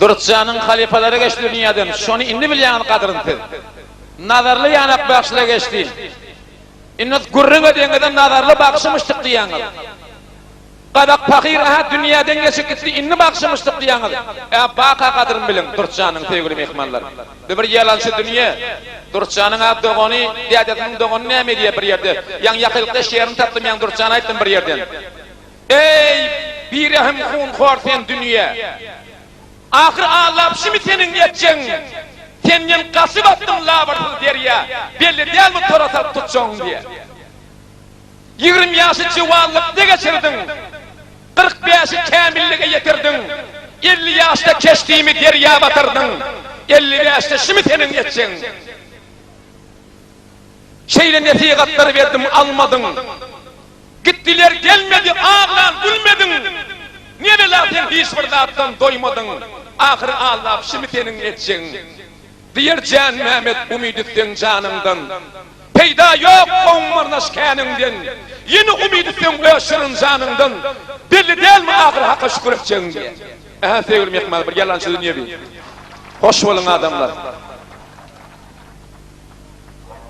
Durutcanın halifeleri geçti dünyadan. Şonu indi bilýän kadrynty. Nazarly ýanak bagşyla geçdi. Innet gurrun ödeňeden nazarly bagşymışdyk diýäňiz. Qadak fakir aha dünýäden geçip gitdi, inni bagşymışdyk diýäňiz. Baqa kadryn bilin Durutcanın sevgili mehmanlar. Bir ýalançy dünýä. Durutcanın abdogony, diýatynyň dogony näme diýe bir ýerde. Ýan ýakylykda şeýerini tapdym, ýan Durutcan aýtdym bir ýerden. Ey birahim hun horsen dünýä. Ahir ağlap şimdi senin geçeceksin. Senin kasıp attın labartıl derya. Belli değil mi torasat tutacağın diye. 20 yaşı civarlıkta geçirdin. 45'i kamilliğe getirdin. 50 yaşta keçtiğimi derya batırdın. 50 yaşta şimdi senin geçeceksin. Şeyle nesihatları verdim almadın. Gittiler gelmedi ağlan gülmedin. Niye lan hiç fırlattan doymadın? Ahir Allah şimdi senin geçeceksin. Diyer can Mehmet umidettin canından. Peyda yok onmarnaş kanından. Yeni umidettin öşürün canından. Belli değil mi ahir hakka şükür edeceksin diye. Sevgili mehmal bir yalançı dünya bir. Hoş olun adamlar.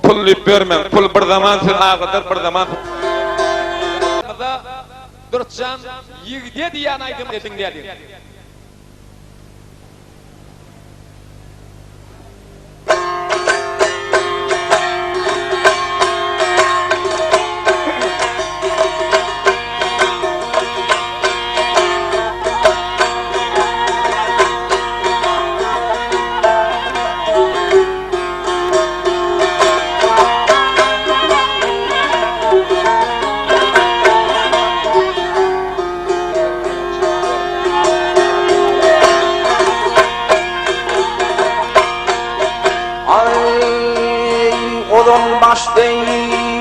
Pul lip vermem. Pul bir zaman ağıdır bir zaman. Durutcan yigde diýen aýdym dedin dedi.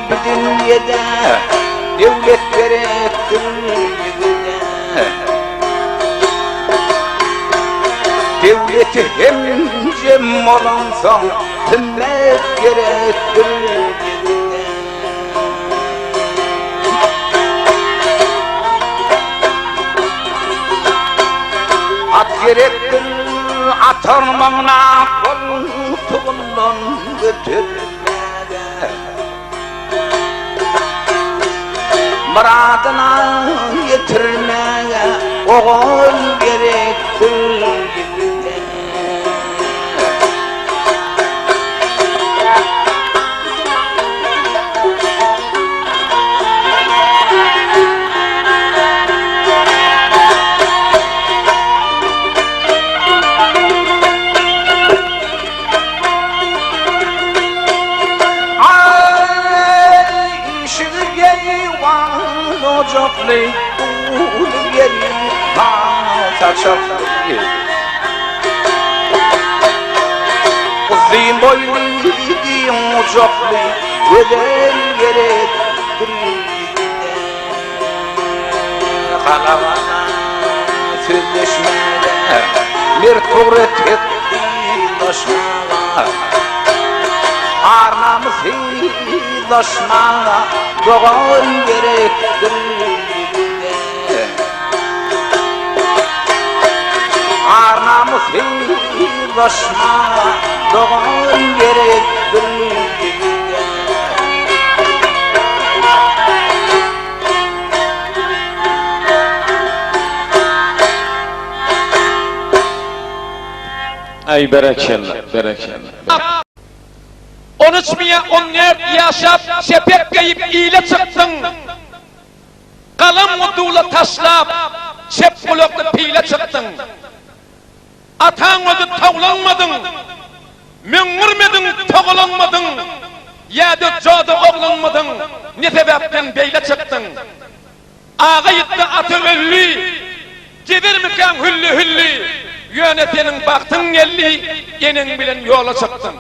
Bir dünyada devlet gerektir yigide. Devleti hemcem olansan himmet gerektir yigide. At gerektir atarmağına koltuğundan götür. Muradına yetirmeye oğul gerektir yigide. Ocaklı ul yeri çarşaflı Kızım boylu ocaklı Öder gerektir yigide. Kalavana sözleşmeler Bir tuğret etti taşmalar Arnamız hizlaşmana Doğan gerektir yigide. Arnamız hizlaşmana Doğan gerektir yigide. Ay berekellah, berekellah. 13 yaşap sepet kayıp iyile çıktın. Kalam mutuğla taşlap çep kulaklı pile çıktın. Atan ödü tavlanmadın. Müngürmedin tağlanmadın. Yedi cadı oğlanmadın. Ne sebepten beyle çıktın. Ağa yitti atı ülli. Gidir mikan hülli hülli. Yönetenin baktın gelli. Yenin bilen yola çıktın.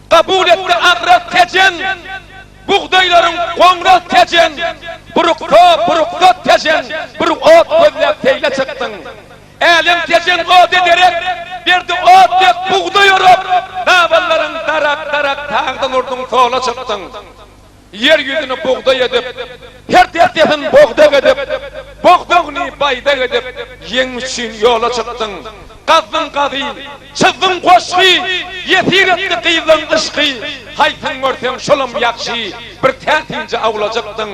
Kabul etti ahiret tecen, buğdayların kongrel tecen, burukta tecen, buruk ot gözler teyle çıktın. Elim tecen ot ederek, bir de ot tek buğday yorup, davaların darak tağdan urdun toğla çıktın. Yeryüzünü buğday edip, her tertefin buğday edip, buğdağını bayda edip, yen için yola çıktın. Qazdın qadı, çızdın qoşqi, yetir etdi qıydın ışqi, haytın görsem şolum yakşı, bir təntince avlacaktın,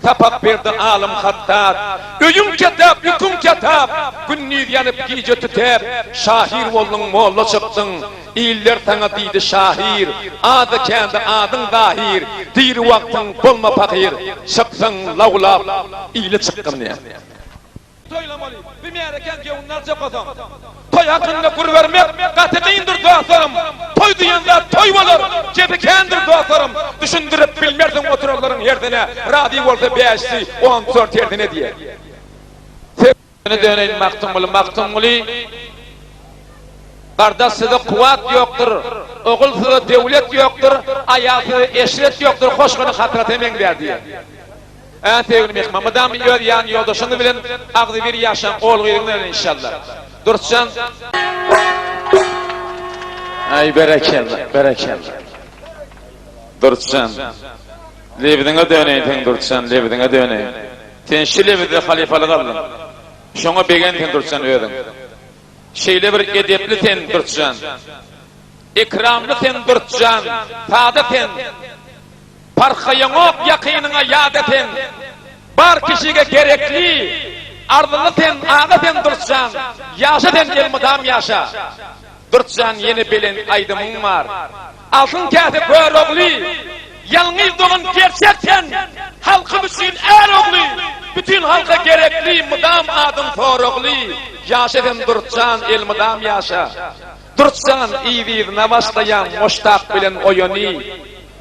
tapap verdin alım hattat, öyüm ketap, yüküm ketap, günnüz yanıp gece tütep, şahir oldun molla çıktın, iller sana deydi şahir, adı kendi adın dahir, dir vaktın bolma fakir, çıktın lavlap, iyili çıktın ne? Toylamalı, bir mereken gevunlarca kazan. Toy hakkında kur vermek, katıkıyındır duaslarım. Toy duyanda toy olur, cebikendir duaslarım. Düşündürüp bilmerdin otururların yerdine, radi olsa beşsi, 14 yerdine diye. Sevgini döneyin maktumulu. Kardeş size kuvvet yoktur, oğul size devlet yoktur, ayası eşret yoktur, hoşgunu hatırat emen der diye. Sevgili mehman, madam yani yoldaşını bilen ağzı bir yaşam olğuyduğundan inşallah. Dursan. Ay berekel. Dursan. Lebidine döneyin, dursan, lebidine döneyin. Tenşi lebide halifalık aldın. Şuna begen ten dursan ödün. Şeyle bir edepli ten dursan. İkramlı ten dursan. Sade ten. Parkayınok yakınına yad eten, bar kişiye gerekli, ardını ten, ağı ten dursan, yaşa ten elmidam yaşa. Dursan yeni bilin aydımın var. Altın kâti kör oğlu, yalnız doğun gerçekten, halkı bütün er oğlu, bütün halka gerekli, mıdam adım for oğlu, yaşa ten dursan elmidam yaşa. Dursan iyi namaslayan, muştak bilin oyunu,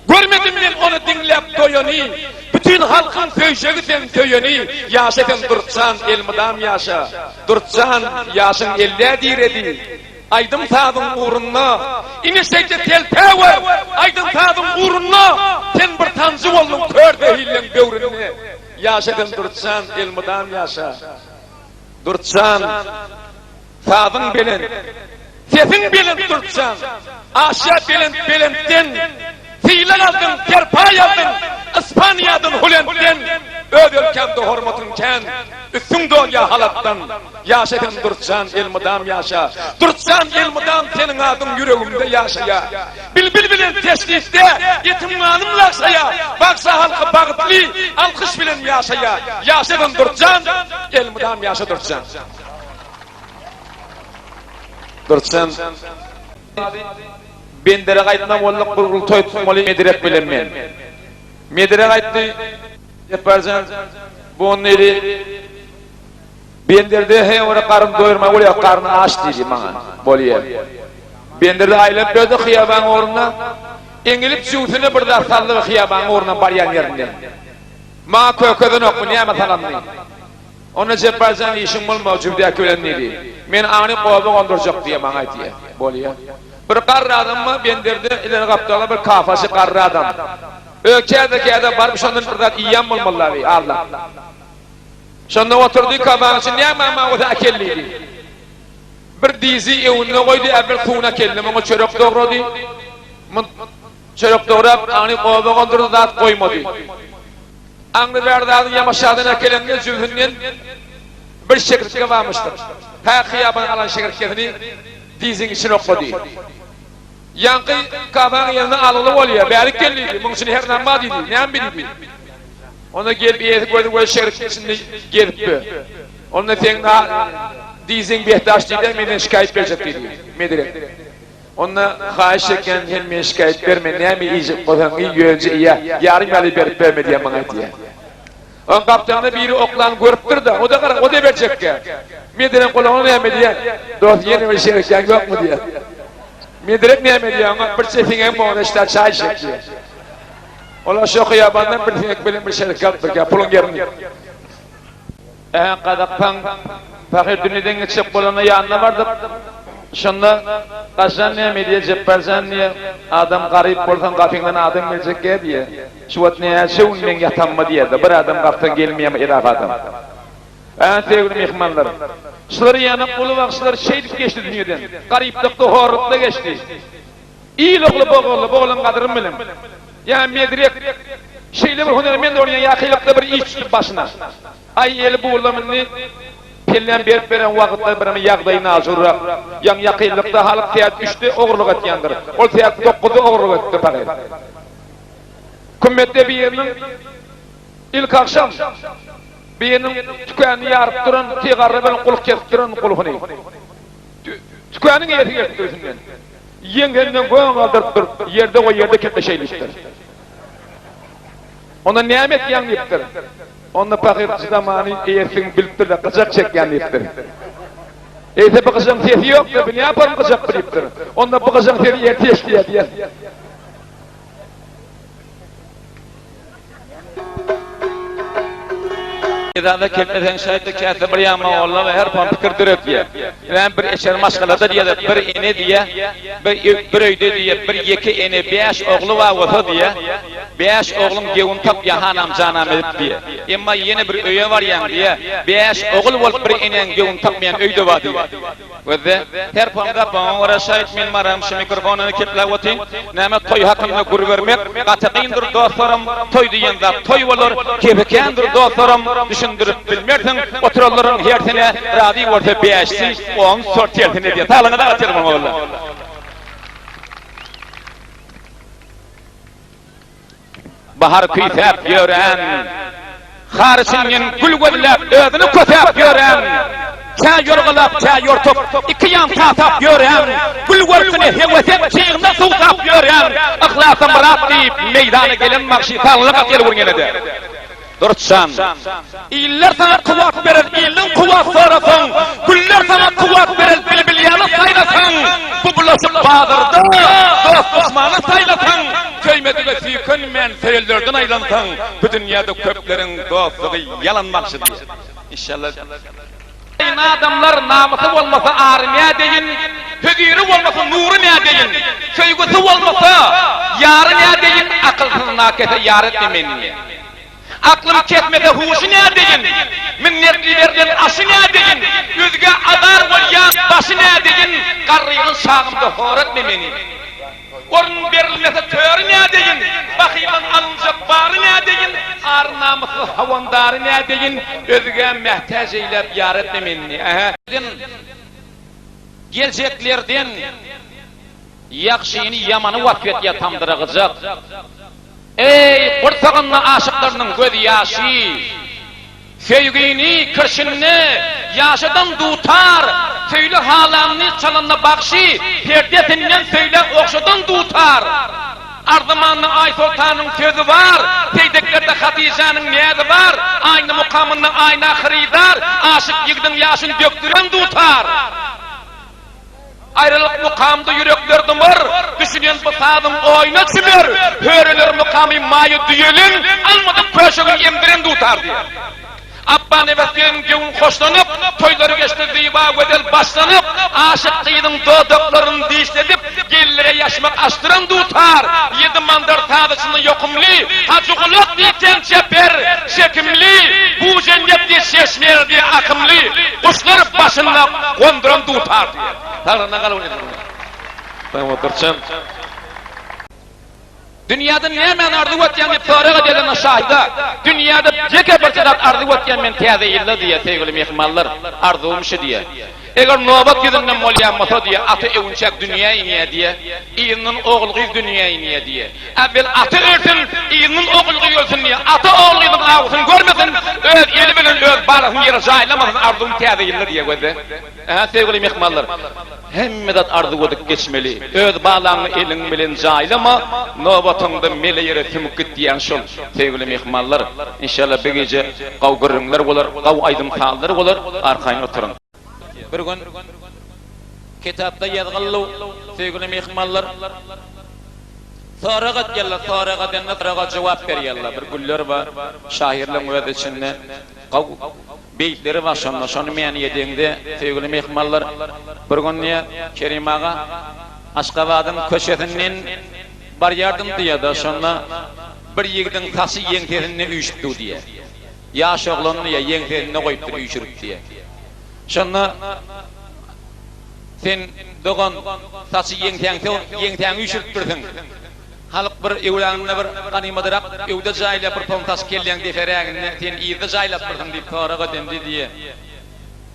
görmedim ben onu dinlep doyunu, bütün halkın köyşegiden köyünü, yaşeten durtsan elmidam yaşa, durtsan yaşın elle diredi, aydın tadın uğrunna, iniseyce telpe var, aydın tadın uğrunna, sen bir tanzı oldun kör değillen böğrünne, yaşeten durtsan elmidam yaşa, durtsan tadın bilin, sesin bilin durtsan, aşağı bilintin, Fiilen aldın, terpay aldın, İspanya'dın, Hulent'ten, öv ülkemde hormatınken, üstün doğuya halattan, yaşadan durtsan elmidam yaşa, durtsan elmidam senin adın yüreğimde yaşaya, bilbil bilen teşkifte, yetimmanım laksaya, baksa halkı bağıtlı, alkış bilen yaşaya, yaşadan durtsan, elmidam yaşa durtsan. Durtsan, bendere qaytmam olluk burgul toy tutmalı medirek bilen men. Medirek aytdı, yaparsan, bu onun eri, benderde he ora karın doyurma, oraya karnı aç dedi bana, boluya. Benderde aylap böyle hıyaban uğruna, İngilip sütünü burada sallı hıyaban uğruna baryan yerinden. Ma kökeden okmu, niyama talanmayın. Onu yaparsan işin bulma, cübdeye kölen neydi. Men ani qoğabı konduracak diye bana aytiye, boluya. Bir qarra adam mı bendirdi, ileri kaptalı bir kafası qarra adam. Ökede barmış ondan burada iyiyem bulmalılar, Allah. Sonra oturdu kabağın için, niye mama o da akelliydi? Bir dizi evine koydu, evvel tuğuna kelli, ama çörek doğradı. Çörek doğrayıp, ani qoğabı kondurdu, da koymadı. Anlı verdi adı yamaşadın akellemde zülhünden bir şekilde varmıştır. Her kıyaban alan şekilini dizin için okudu. Yankı kabağın yanına alılı oluyor. Beylik geliydi. Bunun için her nama dedi. Ne bildi? Ona gelip yedik böyle şerik içinde gelip onunla fena dizin behtaş dedi. Menen şikayet verecek dedi. Medirek. Onunla xahiş eken hem şikayet verme. Ne mi iyice kodan iyi gölce iyi. Yarın Ali verip verme diye bana diye. On kaptanı biri oklan görüptür da o da verecek ya. Medirek kulağını ne mi diye. Dost yeni bir şerik yok mu diye. Medirek ne mi diye ama bir sefingen boğuna işte çay çek diye. Ola şu kıyabandan bir finek bilen bir şerik yaptık ya pulun yerini. Kadaktan fakir dünyadan geçip bulana yanına vardık. Şunda kaçan ne mi diye ceppersen niye adam garip bolsan kafinden adam gelecek ya diye. Şuvat neye şevundan yatanma diye de bir adam kaptan gelmeye iraf adam. Sevgili mehmanlar, şuları yanıp bulu vakşılar şeydik geçti dünyadan. Gariplikte, horlukta geçti. İyi oğlu kadırım bilim. Yani medirek şeyle bir hünermen de oraya yakılıkta bir iç tutup başına. Ay eli bu ulamını Tellen berip beren wagtda bir ýagdaý nazurrak. Ýan ýakynlykda halyk täze 3'te ogurluk etýändir. Ol täze 9'da ogurluk etdi pagat. Kümmetde bir ýeriniň ilk akşam bir ýeriniň tükänini ýaryp duran, tegarra bilen guluk kesip duran gulugyny. Tükäniniň ýerine getdirýän. Ýengenden goň aldyryp dur, ýerde o ýerde ketleşeýlikdir. Ona nimet ýanýypdyr. Onda pagat zamany eýersiň bilipdir da gyjak çekýänlikdir. Eýse bu gyjak sesi ýokdur, bu näpar gyjak bilipdir. Onda bu gyjak sesi ýerde ýeşdiýär. İdada kelmeden şayda kâse bir ýama bolla we her pan pikir direk diýe. Ben bir eşer maşgalada diýe, bir ene diýe, bir öýde diýe, bir ýeki ene 5 ogly we wata diýe. 5 oglum gewun tap ýahanam janam edip diýe. Emma ýene bir öýe bar ýan diýe. 5 ogul bolup bir enen gewun tapmayan öýde bar diýe. Wede her panda pan wara şaýt min maram şu mikrofonyny keplawatin. Näme toy hakynda gurbermek, gataqyndyr dostlarym, toy diýende toy bolar, kebekendir dostlarym. Düşündürüp bilmersin, oturalların yertine radi orta 5'si, 10 sort yertine diye. Talını da atırım oğlum. Bahar kıytap gören, harçının gül göllep, ödünü kötap gören, çay yorgulap, çay yortup, iki yan tatap gören, gül görsünü heveset, çiğinde sultap gören, ahlakım Rab deyip meydana gelen makşi talını atır vurgene de. Durçan. İller sana kuvvet verir, illin kuvvet sorasın. Güller sana kuvvet verir, bilbilyanı saylasın. Bu bulaşıp bağdırdı, dost düşmanı saylasın. Köymedi ve fikün men seyirlerden aylansın. Bu dünyada köplerin dostluğu yalanmakşıdır. İnşallah. Adamlar namusu olmasa ağrımaya deyin, hüdürü olmasa nurumaya deyin, söygüsü olmasa yarımaya deyin, akılsız nakete yar etmemeyin. Aklım ketmede huşu ne deyin, minnetlilerden aşı ne deyin, üzge adar olyan başı ne deyin, karrıyın şağımda horat memeni. Orun verilmese törü ne deyin, bakıylan alınacak barı ne deyin, ar namusu havandarı ne deyin, özge mehtej eylep yar etmemeni. Geleceklerden yakşini yamanı vafiyet yatamdıracak. Ey kursağınla aşıklarının göz yaşı, sevgini, kırşınını yaşadan tutar, söyle halanını çalanına bakşı, perdesinden söyle okşadan tutar. Ardımanlı Ay Sultan'ın sözü var, teydeklerde Hatice'nin niyazı var, aynı mukamını aynı hıridar, aşık yıgdın yaşını döktüren tutar. Ayrılık mukamda yüreklerdim var, düşünen bu sadım oyna çimer, höreler mukamı mayı düyelin, almadık köşegin emdiren tutar diye. Abba nefeslerin gevun hoşlanıp, toyları geçtirdiği bağvedel başlanıp, aşık kıyının doğduklarını dişledip, gelilere yaşmak açtıran tutar. Yedi mandar tadısını yokumli, hacıguluk diyeten çeper, çekimli, bu cennet diye şeşmer diye akımli, kuşlar başına konduran tutar diye. Tanrı'na kalın edin. Tamam oturacağım. Dünyada ne men ardı ötken dip sorağa delen şahida. Dünyada jeke bir çadat ardı ötken men täze illa diye sevgili mehmanlar arzumşy diye. Eger nobat yüzünden molyan masa diye atı evunçak dünya iniye diye. İyinin oğulğu dünya iniye diye. Evvel atı örtün, iyinin oğulğu ölsün diye. Atı oğulğunun ağusunu görmesin, öz eli bilen öz barasını yere jaylamasın arzum täze illa diye gözde. Sevgili mehmanlar. Hemmedat ardı ödük geçmeli. Öz bağlanı elin bilen jaylama, nobatında mele yere tümük git diyen şol. Sevgili mehmanlar, inşallah bir gece qav gürrüngler olar, qav aydın sağlar olar, arkayın oturun. Bir gün kitapta yazgılı sevgili mehmanlar, sorağa gella, sorağa denle, sorağa cevap beriyalla. Bir güller var, şahirlerin öde içinde, qav beyitleri var şonda, şonu meyani yediğinde sevgili mehmanlar, bir gün niye Kerim Ağa Aşkabad'ın köşesinden bar yardım diye da şonda bir yigidin taşı yengterine uyuştu diye. Yaş oğlanını ya yengterine koyup uyuşurup diye. Şonda sen doğan taşı yengterine uyuşurup durdun. Halk bir evlanına bir ganimadırak, evde jayla bir pontas kelyen defereğine, sen iyide jaylap durdun deyip sorağa dendi diye.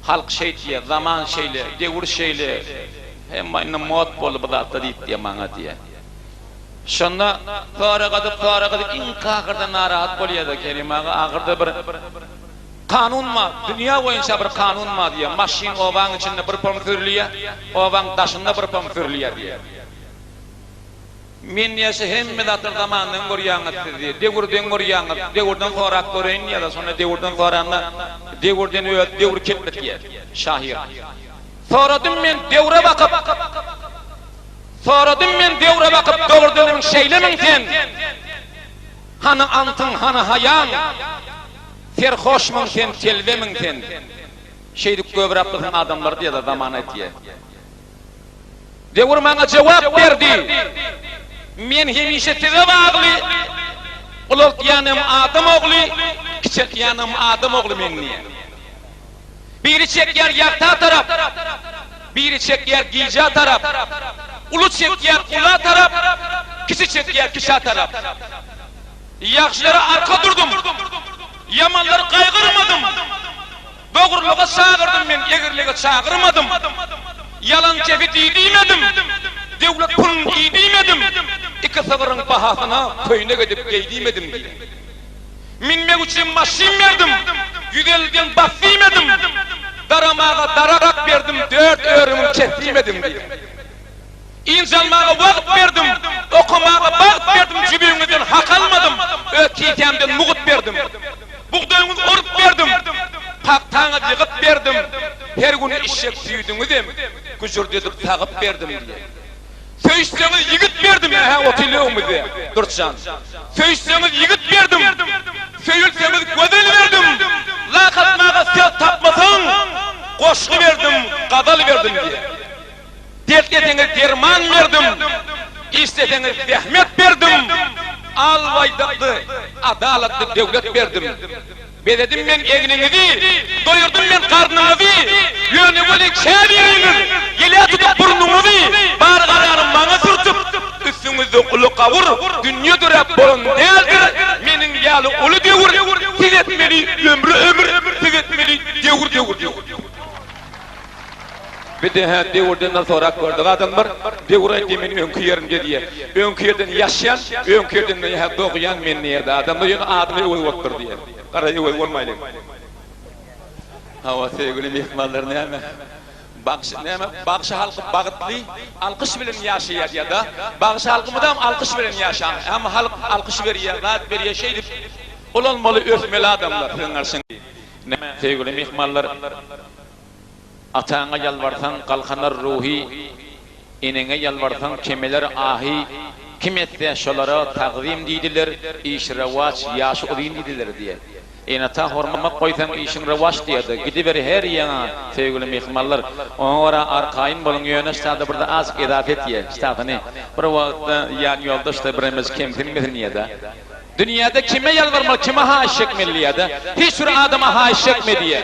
halk şey diye, zaman şeyle, devir şeyle, hem aynı mod bolup da deyip diye bana diye. Şonda faragadıp inkakırda narahat boluyada Kerim ağa, ağırda bir kanun ma, dünya boyunca bir kanun ma diye, maşin ovan içinde bir pamfürlüye, ovan taşında bir pamfürlüye diye. Men niyesi hemme datır zamandan görýäňiz diye, degurden görýäňiz, degurdan sorak göreýin ya da sonra degurdan soranla, degurden öýet, degur ketmek diye, şahir. Soradym men degure bakyp, degurdan şeýlemeň sen. Hany antyň, hany haýan, serhoşmaň sen, telvemeň sen. Şeýdik göbräpli adamlar diýe da zaman etdiýe. Degur maňa jogap berdi. Men hemişe tebe bagly, ulak ýanam adam ogly, kiçik ýanam adam ogly menniye. Biri çekýär ýakta tarap, biri çekýär gija tarap, ulu çekýär ula tarap, kiçi çekýär kişa tarap. Ýaxşylara arka durdum, yamanlary gaýgyrmadım, dogurlyga çağırdım men, egirlige çağırmadım, yalan çepi diýmedim. Devlet pulun giydimedim, iki sığırın bahasına köyüne gidip giydimedim diye. Minmek için maşin verdim, yüdelden basdimedim, daramağa dararak verdim, 4 öğrümü kestimedim diye. İnsanlığa vakit verdim, okumağa vakit verdim, cübüğünüzden hak almadım, ökiytemden muğut verdim, buğdayınızı orup verdim, paktağını yıkıp verdim, her gün işek süydünüzüm, gücür dedik takıp verdim diye. Söýüşseniz yigit berdim, otylygymy diye. Durçan. Söýüşseniz yigit berdim. Söýülseniz gözel berdim. Laqatmaga söz tapmasaň, goşgy berdim, gadal berdim diye. Dertleteňiz derman berdim. İsteteňiz rahmet berdim. Alwaýdykdy, adalatly döwlet berdim. Bededim men egniňizi, doýurdum men karnyňyzy, ýöne boly şäbiriňiz, ýele tutup burnuňyzy, bar garanyny maňa sürtüp, üstüňizde uly gawur, dünýe dörep bolan däldir, meniň ýaly uly dewir, sizetmeli ömür, sizetmeli dewir. Bir de devurdan sorak gördük adamlar, devur etdiğimin önkü yerinde diye. Önkü yerden yaşayan, önkü yerden doğuyan men niyede. Adamlar yine adını öy ottur diye. Karayı öy olmaylı. Hava sevgili mihmallar neyme? Bakşı halkı bağıtlı, alkış bilen yaşayar ya da, bakşı halkımı da alkış bilen yaşayan. Ama halk alkış veriyor, rahat veriyor, şey deyip, olanmalı öfmeli adamlar. Sevgili mihmallar, ataňa ýalbarsaň galkanar ruhi, eneňe ýalbarsaň kemeler ahi, kim etse şolara taqdim diýdiler, iş rewaç ýaşy udyn diýdiler diye. Ata hormamak goýsaň işiň rewaç diýdi. Gidiber her ýaňa sevgili mehmanlar, oňa arkaýyn bolan ýöne ştada birde az edafet ýe. Ştadyny bir wagtda ýan ýoldaşda birimiz kemtirmedin ýa-da. Dünýäde kime ýalbarmaly, kime haýyş etmeli ýa-da? Hiç bir adama haýyş etmedi.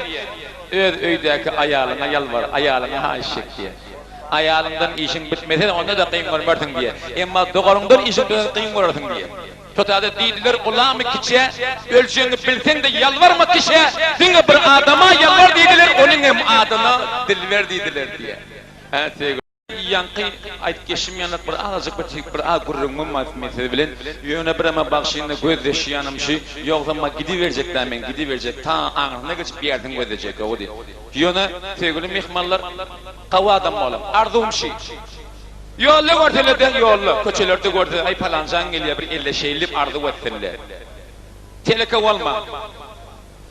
Öz öýdäki aýalyna ýalbar, aýalyna haýyş et diye. Aýalyndan işiň bitmese onda da kıyın görmersin diye. Emma dogaryndan işiň kıyın görersin diye. Şotada diýdiler ulamy kiçe, ölçeňi bilseň de ýalbarma kişe, diňe bir adama ýalbar diýdiler, onuň hem adyna dilber diýdiler diye. Yankı ayt geçim yanak bir azıcık bir agurruğum mesele bilen yöne bir ama bakşyny gözleşýanym şi ýogsa gidiverecekler men gidiverecek ta aňyna geçip bir ýerden gözleşecek o diýip. Yöne sevgili mehmanlar gawa adam bolam arzum şi. Ýolly görseleden ýolly köçelerde gördi ay palanjan gelýär bir elleşeýlip arzu etdiler. Teleka bolma.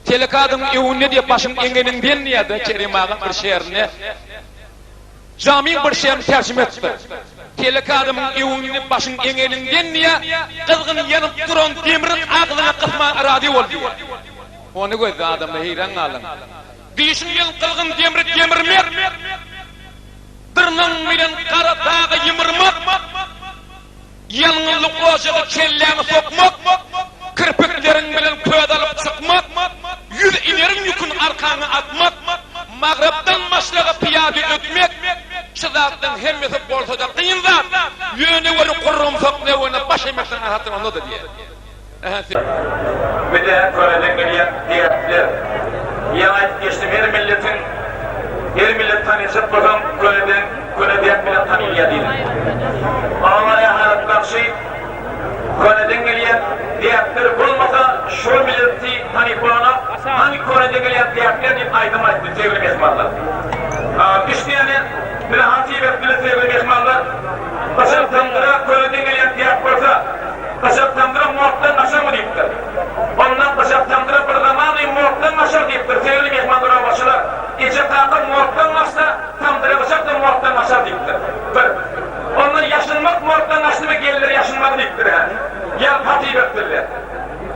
Teleka adam ýewünde diýip başyň eňeninden ýa-da Kerim ağa bir şeýerine Jamiň bir şeýle tercime etdi. Telekadymyň ýewünde başyň eňelinden niýe kızgyn ýanyp duran demirin aglyna kysma rady boldy. Ony gözde adam heýran galan. Diýişin ýyl kızgyn demirmer. Dyrnaň bilen kara dagy ýymyrmak. Ýalňylyk ojagy kelläňi sokmak. Kirpikleriň bilen köz alyp çykmak. Ýüz ilerin ýükün arkaňa atmak. Magribdan maşlaga piyade ötmek. Şazatdan hemmesi bolsa da kıyın zat. Yöne veri kurrum sokne veri baş emekten ahatın onu da diye. Bir de körelek geliyat diyetler. Yağayet geçti bir milletin her millet tanıyacak bakalım köneden millet tanıyla değil. Ağlaya hayat karşı köneden geliyen diyetleri bulmasa şu milleti tanıyıp olana hangi köneden geliyen diyetler deyip aydın açtı sevgili mehmanlar. İşte yani bir hatibet bile sevgili mehmanlar Kaşak tanıdıra köneden geliyen diyet varsa Kaşak tanıdıra muhattan aşağı mı deyiptir? Ondan kaşak tanıdıra bir zamanı muhattan aşağı deyiptir. Sevgili mehmanlara başlar. İçe takım muhattan aşağı tanıdıra kaşak da muhattan aşağı deyiptir. Ondan yaşınmak muhattan aşağı mı gelirler yaşınmak deyiptir. Yal hatibettirler.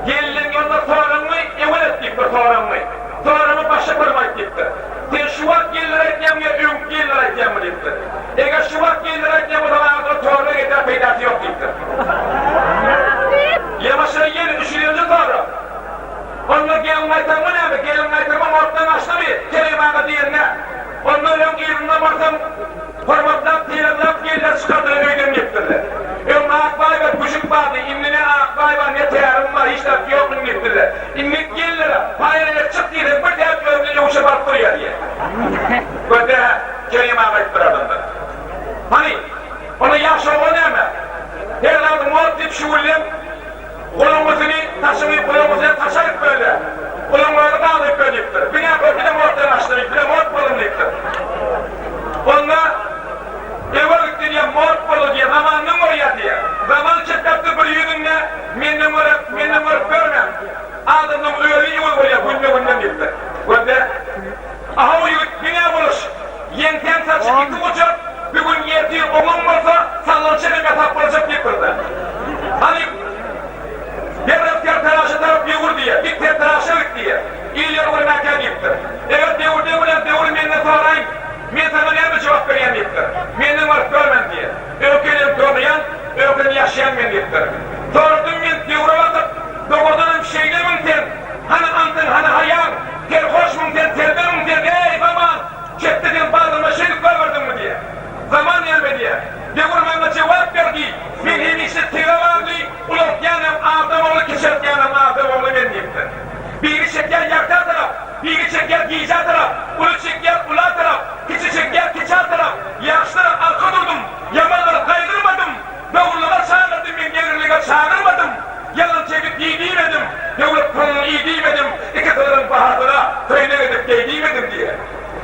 Gelirlerin yolda toğranmayı evelet deyiptir toğranmayı. Toğranı başa kırmayı deyiptir. Sen şuvat gelirler etken ya ünk gelirler etken mi deyiptir. Eğer şuvat gelirler etken o zaman ağzına toğrana gider peydası yok deyiptir. Yamaşına yeni düşünüyordu toğra. Onunla gelin aytarma ne abi? Gelin aytarma morttan açtı mı? Kelime diğerine. Onunla yok yerinden baksam hormatlar, tiyerler, gelirler çıkardılar öydem yaptırlar. Ama akbay var, kuşuk vardı, imline akbay var, ne teyarim var, hiç laf yok mu yaptırlar. İmlik gelirler, paylarına çık diyelim, bir teyap ömrüne yokuşa baktırıyor diye. Böyle kelime aytarlarında. Hani, ona yaş oğlu ne mi? Herhalde mort deyip şuullem, kolumuzunu taşımayıp kolumuzunu taşayıp böyle. Kolumuzunu bağlayıp böyle yaptır. Bir de morttan açtırıp, bir de mort kolum yaptır. Onda evalık diye mort kolu diye, zamanın oraya diye. Zaman çıkarttı bir yüzünle, mennem varıp görmem. Adamın öyle yol oraya, günden yaptır. Böyle, aha o yıl bina buluş. Yenten saçı iki uçak, bir gün yediği oğlum varsa, sallançını metap bulacak yapırdı. Hani, bir teraşı taraf yavur diye, bir teraşılık diye. İyiler vurmaktan yaptır. Evet devur menine sorayım. Men sana ne mi cevap veren yaptır. Menin var görmem diye. Ökelim doğmayan, ökelim yaşayan men yaptır. Sordum men devura bakıp, doğurdanım şeyle mümten. Hani antın, hani hayal, terhoş mümten, terden mümten. Ey zaman, çetteden bazıma şeylik vermedin mi diye. Zaman gelme diye. Devur bana cevap verdi. Men hem işte tera vardı. Ulan yanım Adamoğlu kişet yanım Adamoğlu men yaptır. Biri çeker yakta taraf, biri çeker giyeceği taraf, ulu çeker ula taraf, keçi çeker keçer taraf. Yaşlara arka durdum, yamanlara kaydırmadım, davullara çağırdım, ben gelirliğe çağırmadım. Yalan çekip giydiğmedim, yavrup kolunu giydiğmedim, iki tarafın baharlara töyne edip giydiğmedim diye.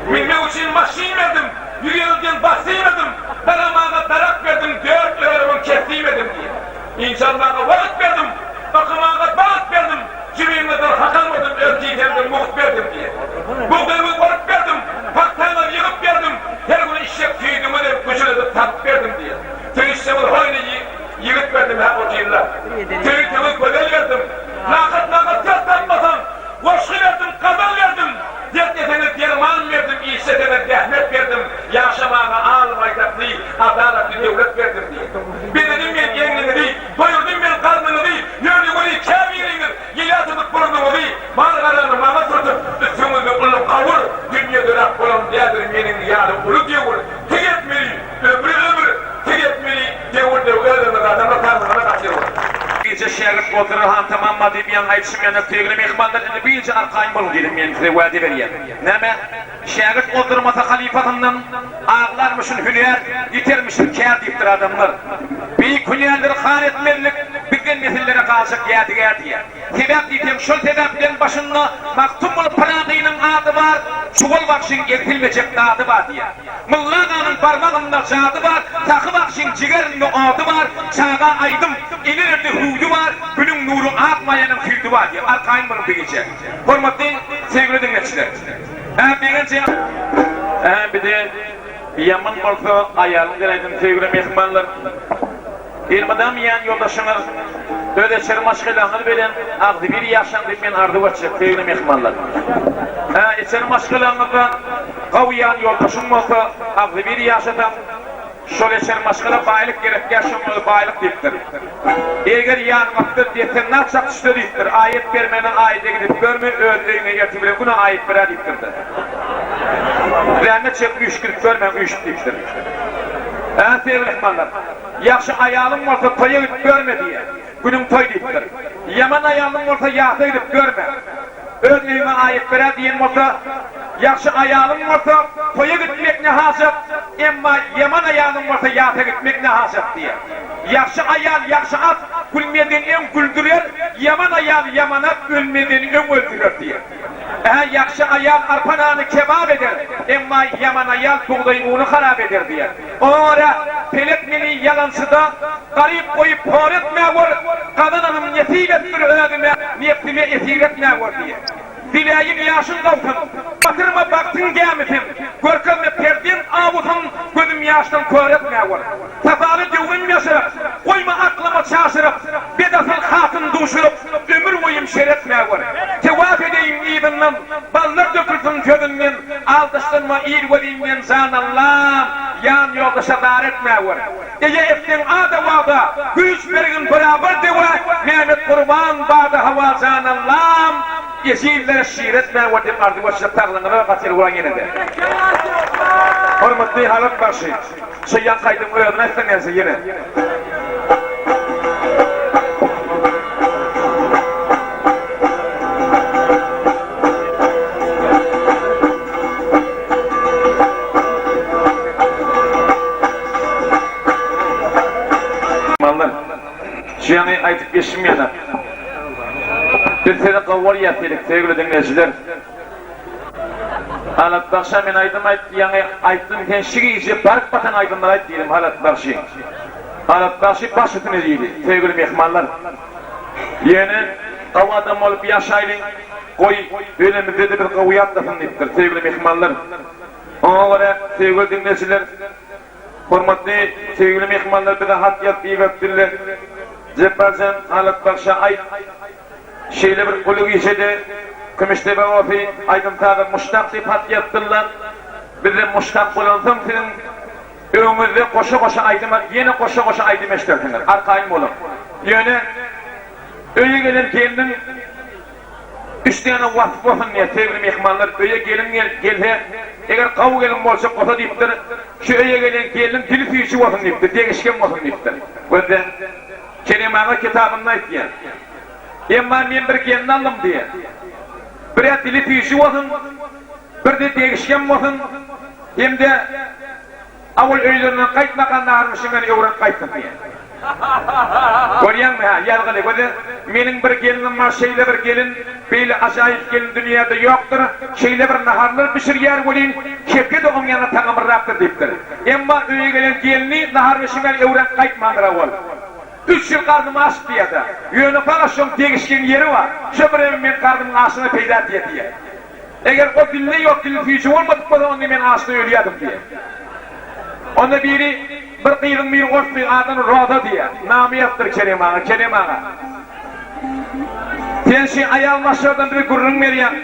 Bilme için mahşiymedim, yürüyelden bahsiymedim, daramağa darak verdim, dört lirarımın kesiymedim diye. İnsanlara vaat verdim, bakımağa vaat verdim. Cübeyimden hakalmadım, örtüyden muht verdim diye. Buğdayımı korup verdim, paktayla yığıp verdim. Her gün işlek tüydümü de gücüne tat verdim diye. Tüyüşsemil hoyunu yığıp verdim hep o yıllar. Tüyütümü gödel verdim. Nakat yat tatmasam, koşku verdim, kazan verdim. Dert yetene derman verdim, işletene rahmet verdim. Yaşamağına almayacaklı, adaletli devlet verdim diye. Bir dedim ben kendini değil, doyurdum ben karnını değil, yönümü değil, kâbirini Yiyatılık burnumu değil, mağaralarını mağara tutup, üstümüzü ulup kavur, dünya dönek kolum diyedir benim yarı ulu diyor. Tüketmeli, ömrü, tüketmeli, diyor öldürmek adamı karnına kaçırır. Birce şerif oturur han tamamma deyip yan aytışım yana sevgili mehmanlar dedi, birce arkayım bul dedim ben size vadi veriyem. Neme? Şerif oturmasa halifatından ağlarmışın hüner, yitirmişin kâr deyiptir adamlar. Büyük hünerleri khan etmelilik, bütün nesillere karşı geldi. Sebep diyeceğim, şu sebeplerin başında Maktumul Pıradı'nın adı var, çuval bakşın ertilmeyecek adı var diye. Mullaga'nın parmağında cadı var, takı bakşın ciğerinde adı var, çağa aydım, ileride huyu var, günün nuru atmayanın hüydü var diye. Arkayın bunu bileceğim. Hormatlı sevgili dinleyiciler. Bir de yaman olsa ayarını gelaydım sevgili mehmanlar. Elmadam yiyen yoldaşınız ödeçerim aşkılanır veren ağzı bir yaşandı men ardı başlayıp sevgili mehmanlar. İçerim aşkılanırda kaviyan yoldaşım olsa ağzı bir yaşadan şöyle içerim aşkıla baylık gerek yaşamalı baylık deyiptir. Eğer yanmaktır diyesen ne yapacak işte deyiptir. Ayet vermenin ayete gidip görme öldüğüne yatı buna ayet veren deyiptirdi. Rahmet çekip üşkürüp görmem üşkürüptir. Sevgili mehmanlar, yaxşı ayalım olsa toya gidip görme diye, günün toy deyiptir. Yaman ayalım olsa yahda gidip görme. Öz evime ayet veren diyen olsa, Yaxşı ayalın varsa toya gitmek ne hasıp, emma yaman ayalın varsa yata gitmek ne hasıp diye. Yaxşı ayal, yaxşı at, gülmeden en güldürür, yaman ayal yamana gülmeden en öldürür diye. Yaxşı ayal arpananı kebap eder, emma yaman ayal buğday unu harap eder diye. Ona peletmeni yalansıda garip koyup por etme var, kadın hanım yetib ettir ödüme, niyetime esir etme var diye. Dileğin yaşın kalsın, batırma baktın gelmesin, görkemle perdin avutun, gözüm yaştan kör etme var. Tafalı düğün yaşırıp, koyma aklıma çaşırıp, bedasıl hatın duşurup, ömür boyum şeretme var. Tevaf edeyim iyibinden, ballar dökülsün gözünden, aldıştırma iyirvediğimden zan Allah'ım, yan yoldaşa dar etme var. Eye ettin ada vada, güç vergin beraber deva, Mehmet Kurban bağda hava zan Allah'ım, Yeşillere şiir etme var deyip ardı başına tarlanlara kaçır ulan yine de. Hormatlı halat başı, şeyyan kaydım öğüdüne isteniyse yine. Şeyyanı aytıp geçim yana. Bir sene kavvar yatıyorduk sevgili dinleyiciler. Halat bakşa men aydım yani ayttım tenşigi iyice bark batan aydınlar ayt diyelim halat bakşı. Halat bakşı baş ütünü deydi sevgili mehmanlar. Yeni kav adam olup yaşaydın koy önümüzde de bir kavuyat lafın deyiptir sevgili mehmanlar. Ona göre sevgili dinleyiciler, hormatlı sevgili mehmanlar bir de hat yat iyi göktürler. Ceppazen halat bakşa ayt. Şeyle bir kulu giyşede, Kımıştebe Vafi, aydın tabi muştak deyip hat yaptırlar. Bir de muştak bulansam senin önümüzde koşa koşa aydıma, yine koşa koşa aydım eşlersinler. Arkayım olun. Yine, öye gelen gelinin üstüne vasıf olsun diye sevgili mehmanlar, öye gelin gelse, eğer kavu gelin olsa kosa deyiptir, şu öye gelen gelinin dili tüyüşü olsun deyiptir, değişken olsun deyiptir. Böyle Kerim kitabında ettiyen. Emma men bir gelin aldım diye. Bir dili tüyüşü olsun, bir de değişken olsun, hem de avul öylerinden kaytmakanla harmışından evren kaytın diye. Görüyen mi ha? Yalgılı. Benim bir gelinim var, şeyle bir gelin, böyle acayip gelin dünyada yoktur, şeyle bir naharlar pişir yer göreyim, kepke de onun yanına tanımırraktır deyiptir. Emma öyle gelen gelini naharmışından evren kaytmandır avul. 3 yıl karnımı aç diye de, yönü palaşım değişken yeri var, şu bir evim ben karnımın ağasını peyda diye. Eğer o dille yok, dili tüyücü olmadık mı da onu ben ağasını ölüyordum diye. Onda biri bir kıyırın bir orta bir adını roda diye, namı yaptır Kerim Ağa. Tenşi ayalmaşlardan bir gurrun veriyen,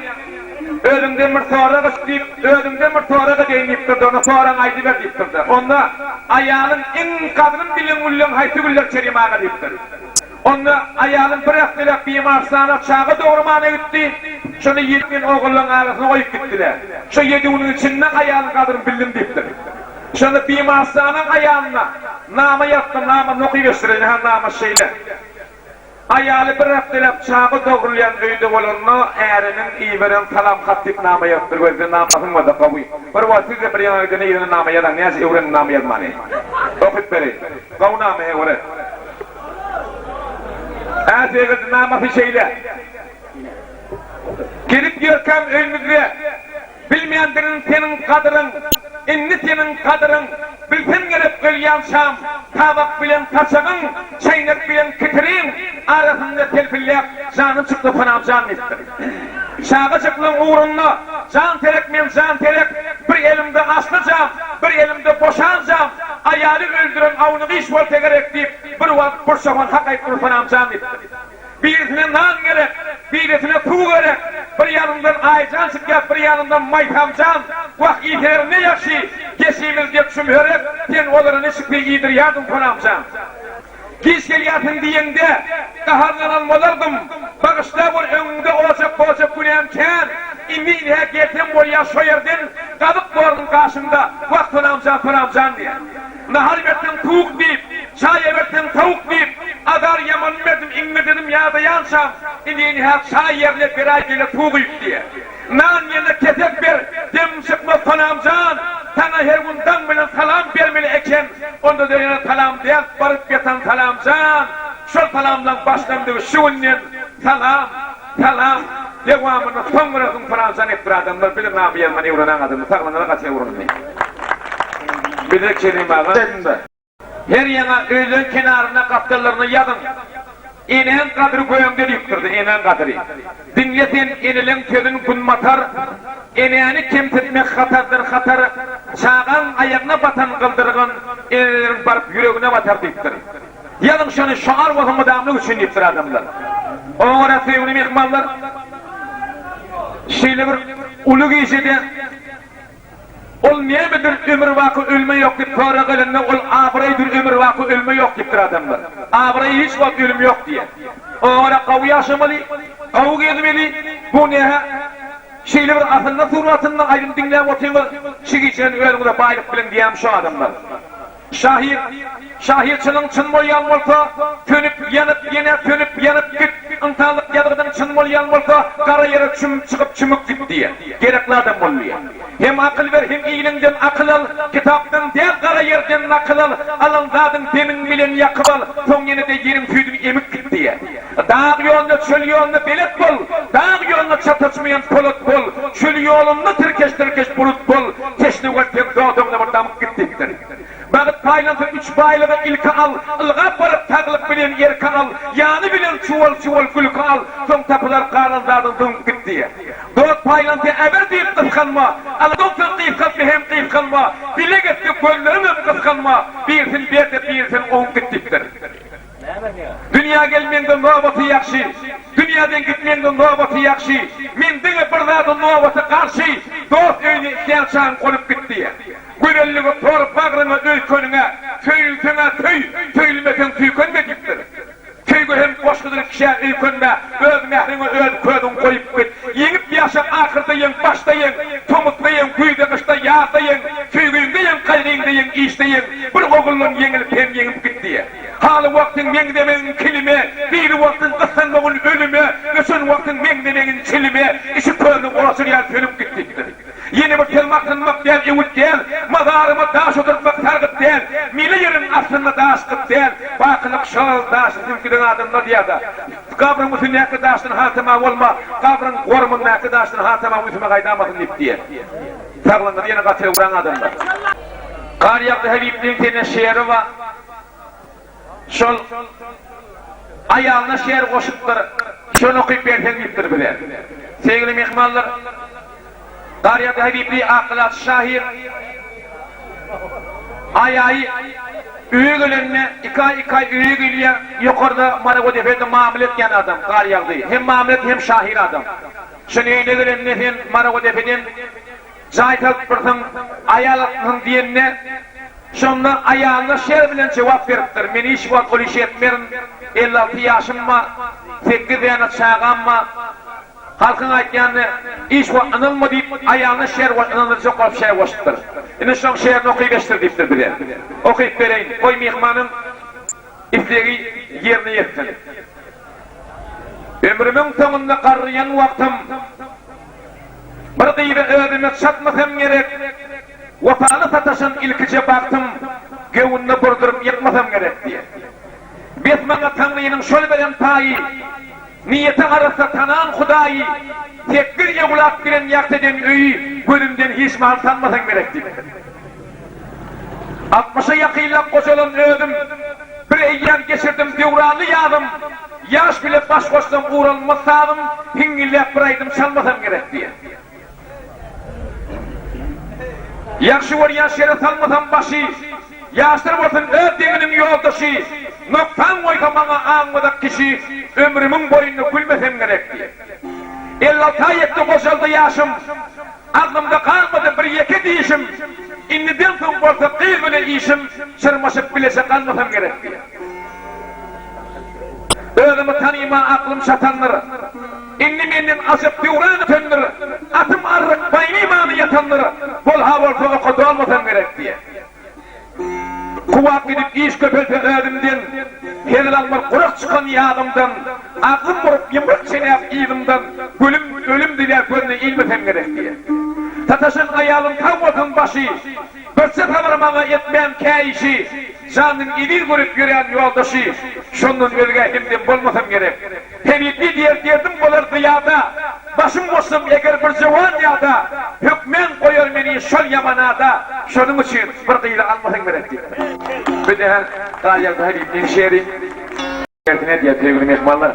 ödümde mırtavara kışlayıp, ödümde mırtavara değiniptirdi, onu soğaran aydı ver deyiptirdi. Onda ayağının en kadının bilin ullun hayti güller Kerim Ağa deyiptir. Onda ayağının bir haftalık bir marsana çağı doğurmana gitti, şunu 20 oğulun arasına koyup gittiler. Şu 7 onun içinden ayağının kadının bilin deyiptir. Şunu bir masanın ayağına nama yaptı, nama noku gösterin, nama şeyle. Ayağı bir haftalap çağı doğrulayan öyde olurunu, eğerinin iyi veren salam katip nama yaptı, gözde namasın var da kavuy. Bir vasıf de bir yana ödene yerine nama yadan, neyse evrenin nama yazmanı. Okut beri, kavu namaya öğret. Sevgili naması şeyle. Girip görkem önümüzde, bilmeyenlerin senin kadırın, inni senin kadırın, bilsin gelip ölyan şam, tabak bilen taşağın, çaynak bilen kitirin, arasında telfilleyip, canı çıktı fınam can ettir. Şağı çıklığın uğrunda, can terek men can terek, bir elimde aslı can, bir elimde boşan can, ayarı öldüren avını iş vol tegerek deyip, bir vakit bir şofan hak ettir fınam can ettir. Birisine nan gerek, birisine tuğ gerek, bir yanından aycan çıkıp, bir yanından maytamcan, vak itiler ne yakşı, geçimiz diye tümhörek, sen olarını çıktığı iyidir yardım konamcan. Giz geliyorsun diyende, kaharlanan olardım, bağışta bu önünde olacak günemken, İmmiyle geldim buraya soyerdin, kabık doğrunun karşımda, vak konamcan diye. Nahar verdim tuğuk deyip, çay verdim tavuk deyip, adar yaman verdim, inme dedim ya da yansam, İndiğini hep çay yerine bir ay gele tuğuyup diye. nan yerine kesek bir dem çıkma salamcan, sana her günden bilen salam vermeli eken, onda da yana salam değil, barıp yatan salamcan, şol salamdan başlandığı şu ünnen salam, salam, devamını sonrasın Fransa'nın hep bir adamlar, bilir namı yermeni uğranan adamı, sağlanana kaçaya uğranmayın. Bir de kelime ağa, her yana öğlen kenarına kaptallarını yadın. Enen kadri koyamda yıktırdı, enen kadri. Dinleten enilen tözün gün matar, eneni kemsetmek hatar, çağan ayağına batan kıldırgın, enelerin barıp yüreğine batar deyiptir. Yadın şunu şoğar vazımı damlı için yıktır adamlar. Oğra sevgili mehmanlar, şeyle bir ulu giyşede, ol niye midir ömür vakı ölme yok deyip sonra kılınma, ol abraydır ömür vakı ölme yok deyiptir adamlar. Abrayı hiç vakı ölüm yok diye. Oğra kavu yaşamalı, kavu gezmeli, bu ne? Şeyle bir asılına suratından ayrım dinleyip otuyor, şigiçen ölümüne bayılık bilin diyem şu adamlar. Şahirçinin çın molyan olsa, tönüp yanıp git, ıntalık yadırdan çın molyan olsa, kara yere çıkıp çımık git diye. Gerekli adam oluyor. Hem akıl ver, hem iyilinden akıl al, kitaptan değil kara yerden akıl al, alın zadın demin bilen yakıp al, son yine de yerim tüydüm emik git diye. Dağ yolunu, çöl yolunu belet bol, dağ yolunu çatışmayan polut bol, çöl yolunu tırkeş bulut bol, teşni vaktim doğduğumda damık gittiktir. Bağıt paylansın üç baylığı ilka al, ılgap barıp tağlık bilen yerka al, yanı bilen çuval gülka al, son tapılar karnınlardan zınk git diye. Doğut paylansın eber deyip kıskanma, aladoksan hem kıyıfkanma, bile gitti gönlerim kıskanma, birsin on gittiktir. Dünya gelmeyenden novatı yakşı, dünyadan gitmeyenden novatı yakşı, min dine birdadı novatı karşı, dost öyle isteyen çağın konup git diye. Gönüllüğü torup bağrına öy könüne, töylüsene töylümeken tüykönme gittir. Köygü hem koşkudur kişiye öy könme, öz mehrini öl ködün koyup git. Yenip yaşap akırda yen, başta yen, tomutla yen, kuyda kışta yağda yen, köygüyünde yen, kayrıyında yen, işte yen, bir oğullun yenilip hem yenip git diye. Halı vaktin mengdemenin kilime, bir vaktin kıssanmağın ölüme, üçün vaktin mengdemenin çilime, işi körünün orası yer sönüp gittiktir. Yeni bir telmaktınmak değil, evut değil, mazarıma daş oturtmak targıt değil, mili yerin aslında daşkıt değil, bakılık şol daşı zümkülün adımla diye da. Kabrın mütün nekı daştın hatıma olma, kabrın korumun nekı daştın hatıma mütüme kaydamadın deyip diye. Sağlandı yine kaçıya vuran adımlar. Kariyaklı Habib'nin tene şiiri var. Şol ayağına şiir koşuptur, şunu okuyup versen deyiptir bile. Sevgili mehmanlar, Kariyat Habibli akılat şahir ayağı üyügülünne ikay üyügülüye yukarıda Maragot Efendi mamul etken adam Kariyat değil. Hem mamul et hem şahir adam. Şunu üyügülünne hem Maragot Efendi'nin zahit alıptırdım ayağının diyenine şunla ayağına şer bilen cevap veriptir. Meni iş var kol iş etmerin 56 yaşımma 8 yana çağımma halkın aytyanı iş var anılma deyip ayağına şer var anılırca kop şer başıttır. Yine şun şerini okuyup eştir deyiptir bile. Okuyup vereyim. Koy mihmanın iftiri yerine yetsin. Ömrümün sonunda karıyan vaktim bir gıybe ödüme çatmasam gerek. Vafalı sataşın ilkice baktım, gövünne burdurup yıkmasam gerek diye. Besmana Tanrı'nın şöyle veren payı, niyeti arası tanan Hudayı, tek bir yavulak bilen yakteden öyü, bölümden hiç mal sanmasan gerek diye. 60'a yakıyla koşalım ödüm, bir eyyar geçirdim devranlı yağdım, yaş bile baş koştum uğralma sağdım, hingille bıraydım çalmasam gerek diye. Yakşı var yaş yere salmasam başı, yaşlar olsun ödeminin yoldaşı, noktan koysa bana ağmadak kişi, ömrümün boyunu gülmesem gerek diye. 56 ayette koşuldu yaşım, aklımda kalmadı bir yeke deyişim, inniden son olsa kıyır bile işim, çırmaşıp bilese kalmasam gerek diye. Ödümü tanıyma aklım şatanları, inni menden asıp devranı tönür, atım arık bayni imanı yatanları, bol haval soğuk olmasam gerek diye. Kuvak gidip iş köpelte ödümden, hedilanlar kurak çıkan yağımdan, aklım vurup yımrık çeneyap iyimden, ölüm diler gözüne ilmesem gerek diye. Tataşın ayalım kavvatın başı, börse tavarmağa etmeyen kâişi, canın idil görüp yürüyen yoldaşı, şunun ölge hemden bulmasam gerek. Temikli diye derdim bolar diyada, başım boşum eğer bir cevan yada, hükmen koyar beni şol yamanada, şunun için bir kıyla almasam gerek diye. Bir de Tayyar Bahri'nin şehri, ne diye sevgili mehmanlar.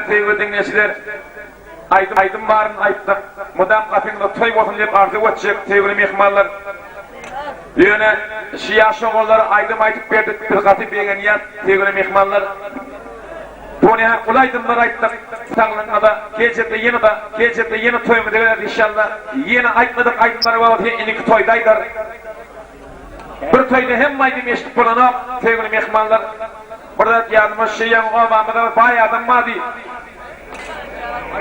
Sevgili dinleyiciler, aydın varın ayttık, mudam kapında toy olsun deyip arzu edecek sevgili mehmanlar. Yöne şia şoğulları aytıp verdik, bir katı beğen niyat sevgili mehmanlar. Tony'a ulaydımlar ayttık, sağlığına da, gecede yeni toyumu develer inşallah. Yeni aytmadık aydınlar var, iki toydaydır. Bir toyda hem aydım eşlik bulanıp sevgili mehmanlar. Burada yardımcı şeyim olmamda bayağı adam vardı.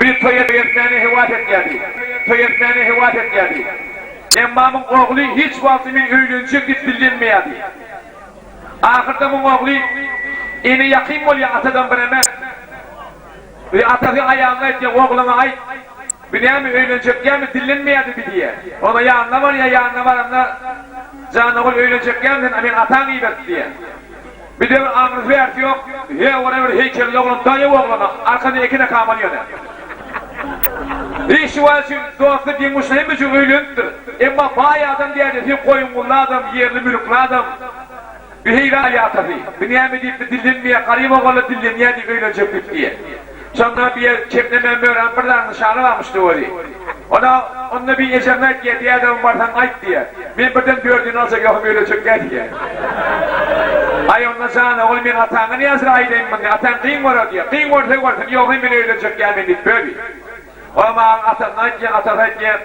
Bir toy etmeyeni hivat et geldi. Emmamın oğlu hiç vaktimi öylünce git bilinmeyedi. Ahırda bu oğlu ini yakın ol ya atadan bireme. Ve atası ayağına etti oğluna ait. Bileyim öylünce gelmi dilinmeyedi bir diye. Ona yanına var anla. Canı ol öylünce gelmedin amin atan iyi verdi diye. Bir de bir amrız verdi yok. Oraya bir heykel oğlum dayı oğluna. Arkada ekine kamalıyor. İşi var için doğası bilmişler hem için öylündür. Ama bayağı adam diye koyun kullu adam, yerli mülklü adam. Bir heyla hayatı. Dünyamı deyip de dilinmeye, karayım oğlu dilinmeye deyip öylünce diye. Sonra bir yer çeplemem öğren birden nişanı varmıştı orayı. Onunla bir ecemet diye adam varsan ait diye. Ben birden gördüğün olsa yok öyle çok gel diye. Ay onunla sana oğlum ben atağını ne yazır aydayım ben diye. Atağın kıyın var o diye. Kıyın varsa varsın yok ben öyle çok gelmeyin deyip böyle. Ama atatay diye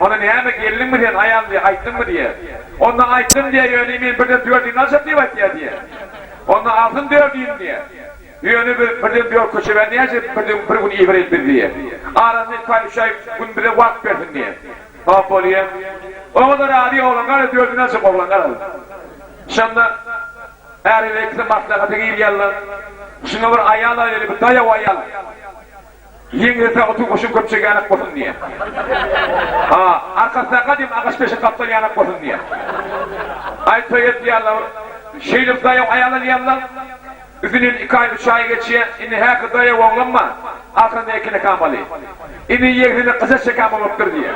ona ne hemen gelin mi diye ayağım diye ayttın mı diye. Onunla ayttım diye yöneyim birden gördüğün nasıl diye bak diye. Onunla altın gördüğün diye. Yönü birden diyor koçu ben neyse birden bir gün ibret bir diye. Arasında kayışay gün bir vakit verdin diye. Hop oluyor. O kadar adi oğlan kadar diyordu nasıl oğlan kadar. Şimdi her yere ikisi maslakata girerler. Şimdi bir ayağla öyle bir dayav ayağla. Yengirse otu koşun köpçe yanak olsun diye. Arkasına kadim ağaç peşe kaptan yanak olsun diye. Ay toyet diyorlar. Şeylik dayav ayağla diyorlar. Üfünün 2 ay 3 ay geçiyor. İni her kadaya oğlanma. Arkanda ekine kamalı. İni yeğrine kısa çekam oluptur diye.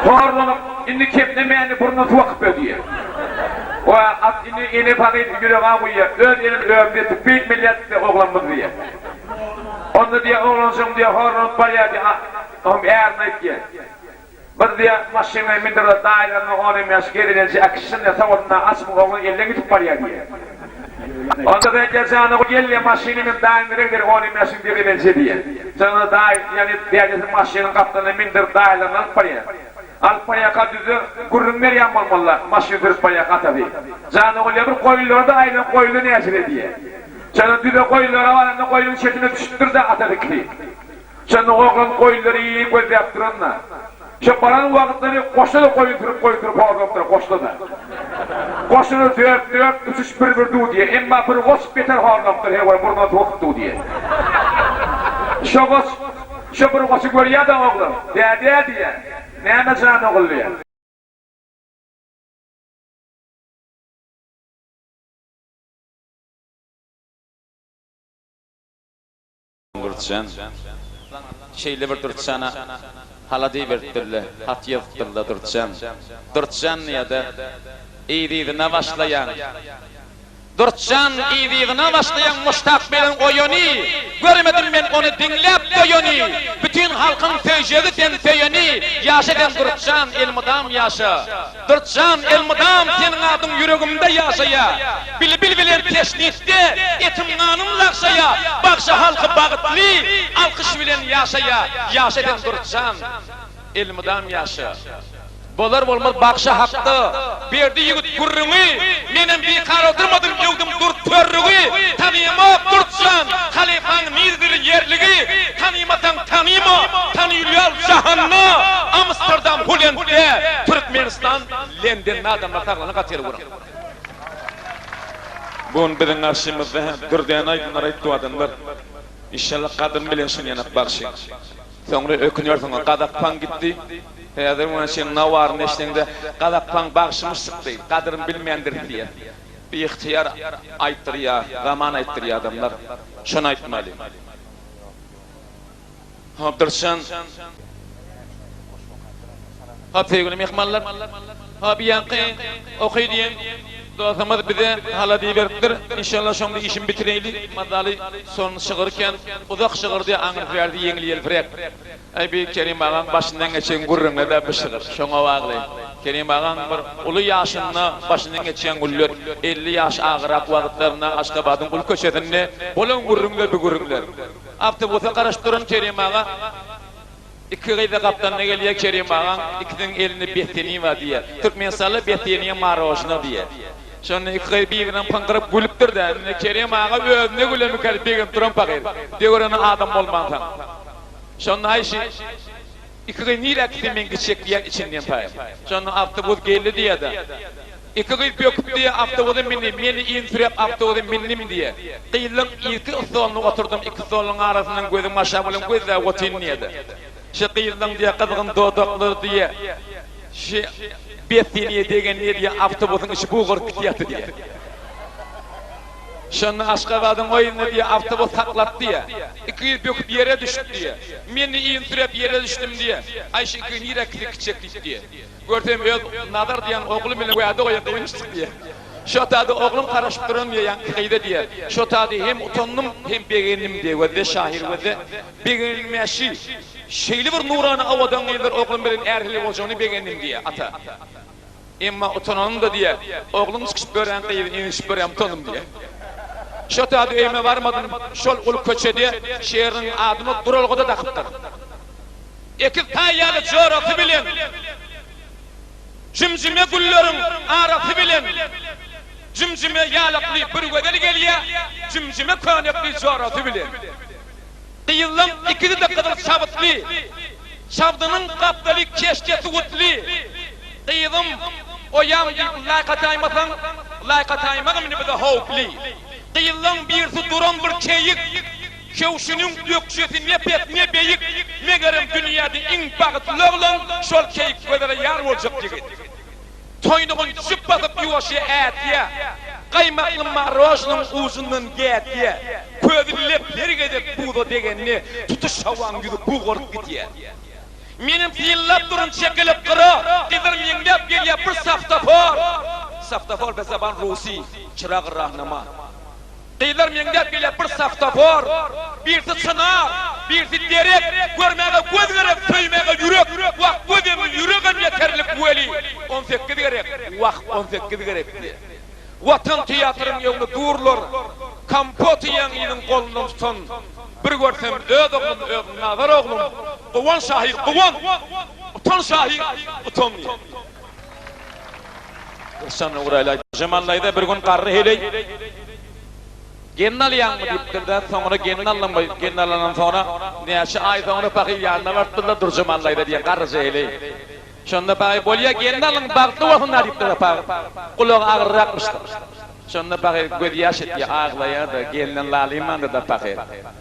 Horlanıp inni keplemeyeni burnuna tuvak yapıyor diye. O at ini pakayıp yüreğe koyuyor. Öz elin öğümde tıpik millette oğlanmaz diye. Onu diye oğlansın diye horlanıp bayağı diye. Oğlum eğernayıp diye. Bir diye maşinayı mindirde dairenin oğlum yaskeridense akışın diye savundan asmı oğlun eline gitip bayağı diye. Onda da gecana o geliyor maşinimin daimiredir onu mesin diye benze diye. Sonra da yani diğerisi maşinin kaptanı mindir dailerini alıp paraya. Alıp paraya kadüzü gurrunlar yanmalmalılar maşini dürüst paraya katadı. Sana o bir koyulları da aynen koyulu ne yaşır diye. Sonra düze koyulları var hem de koyulun çetine düşüttür de atadı ki. Sonra oğlan koyulları iyi gözle yaptıranlar. Şu paranın vakitleri koşta da koyunturup horloptur koşta da. Koşunu dört, üç bir du diye. Emma bir koş beter horloptur hevar burnuna toktu diye. Şu bir koşu görüyor da oğlum. Diye. Neyme canı oğulluyor. Durtsan. Şeyle bir durtsana. Haladı vertirle, hat yaztırla Durtsan ya da iyiliğine başlayan. Durtsan iyiliğine başlayan mustakbelin oyunu. Görmedim ben onu dinlep oyunu. Bütün halkın tecrübeten teyini. Yaşadan Durtsan elmudam yaşa. Durtsan elmudam senin adın yüreğimde yaşaya. Bil bilen teşnitte etim kanım laksaya. Baksa halkı bağıtlı, alkış bilen yaşaya. Yaşadan Durtsan elmudam yaşa. Bolar bolmaz bakşa hakkı. Berdi yigit gurrunu. Menem bir kar oturmadım yıldım durt törrüğü. Tanıyama Durtsan. Halifan nizdir yerligi. Tanıyamatan tanıyama. Tanıyılıyor şahanna. Amsterdam Hulent'te. Türkmenistan Lenden'in adamlar tağlanı kateri vuram. Bugün bizim karşımızda dürden aydınlar aytdı adamlar. İnşallah kadın bilen şunu yanak bakşın. Sonra ökünüyorsun, kadakpan gitti. Hazır buna sen navar neştende kadakpan bakşımız sıktı. Kadırın bilmeyendir diye. Bir ihtiyar ayttır ya, zaman ayttır ya adamlar. Şunu aytmalı. Abdurşan ha sevgili mehmanlar, ha bir yankı okuyayım. Dostumuz bize hala diberdir. İnşallah şimdi işim bitireyli. Madali son çıkarken uzak çıkar diye anır verdi yengli yelfirek. Ay bir Kerim ağam başından geçen gurrunla da bir çıkar. Şuna bağlı. Kerim ağam bir ulu yaşında başından geçen güller 50 yaş ağırak vakitlerine Aşkabad'ın ul köşesinde bolun gurrunlar bir gurrunlar. Avtobusa karıştırın Kerim ağa. İki gıyda kaptanına geliyor Kerim ağam. İkinin elini behteni var diye. Türkmenistanlı behteniye marojna diye. Şonu iki birbirinden pankırıp gülüptür da Kerim ağa özüne gülemi kalip begin turan pakir. Degorana adam olmansan. Şonu ayşi iki nira kitimin geçecek diye içinden payım. Şonu avtobus geldi diye de. İki böküp diye avtobusu meni intirip avtobusu minnim diye. Kıyılın iki usulunu oturdum iki usulun arasından gözüm aşağı bulun gözle otin niyedi. Şu kıyılın diye kızgın doğdukları diye. Şu Bethiniye degen ne diye avtobusun içi buğur kitiyatı diye. Şunu Aşkabad'ın oyunu diye avtobus taklattı diye. İki böküp yere düştü diye. Meni intirip yere düştüm diye. Ayşe iki nire kitik çektik diye. Gördüm öz nadar diyen oğlum ile koyadı oya koymuştuk diye. Şu tadı oğlum karışıp durun diye yankıydı diye. Şu tadı hem utandım hem beğendim diye. Ve de şahir ve de beğenilmeşi. Şeyli bir nuranı avadan gelir oğlum benim erhili olacağını beğendim diye ata. Emma utanalım da diye. Oğlum çıkışıp bören kıyıp inişip bören utanım diye. Şu tadı evime varmadım. Şol ulu köçede şehrin adını durulguda takıptır. Ekil tayyalı coğrafı bilin. Cimcime güllerin arafı bilin. Cimcime yalaklı bir gödeli geliyor. Cimcime könekli coğrafı bilin. Kıyıllım ikili dakikadır şabıtlı. Şabdının kaptali keşkesi utli. Kıyılım o yan layıkataymasan layıkataymağım ne bir de hoğukli. Kıyıllım birisi duran bir keyik. Şevşinin gökçesi ne pek ne beyik. Megarım dünyada in bağıtlı olan şol keyik kadar yar olacak gibi. Toynuğun çıp basıp yuvaşı et ya. Kaymaklı marojnun uzundan get ya. Ködürlep beri gidip buğda degenini tutuş şavan gibi buğurup gidiyor. Benim fiyillap durun çekilip kıra. Kızırım yenglep geliyor bir saftafor. Saftafor be zaman Rusi. Çırağı rahnama. Kızırım yenglep geliyor bir saftafor. Birisi çınar. Birisi derek. Görmeye göz gerek. Söymeye yürek. Vak gözümün yüreğin yeterlik bu eli. 18 gerek. Vak 18 gerek diye. Vatan tiyatrının yolunu durulur. Kampot yanının kolunu tutun. Bir görsem öz oğlum, öz nazar oğlum. Kuvan şahir, kuvan. Utan şahir, utanmıyor. Sana uğrayla. Cemallayda bir gün karrı heley. Gennal yan mı deyip de sonra gennallan sonra neşe ay sonra pakil yanına varttılar dur Cemallayda diye karrı heley. Şunda pakil bolya gennalın baktı olsunlar deyip de pakil. Kulağı ağırrakmıştır. Şunda pakil göd yaşet diye ağlaya da gelinin lalayman da pakil.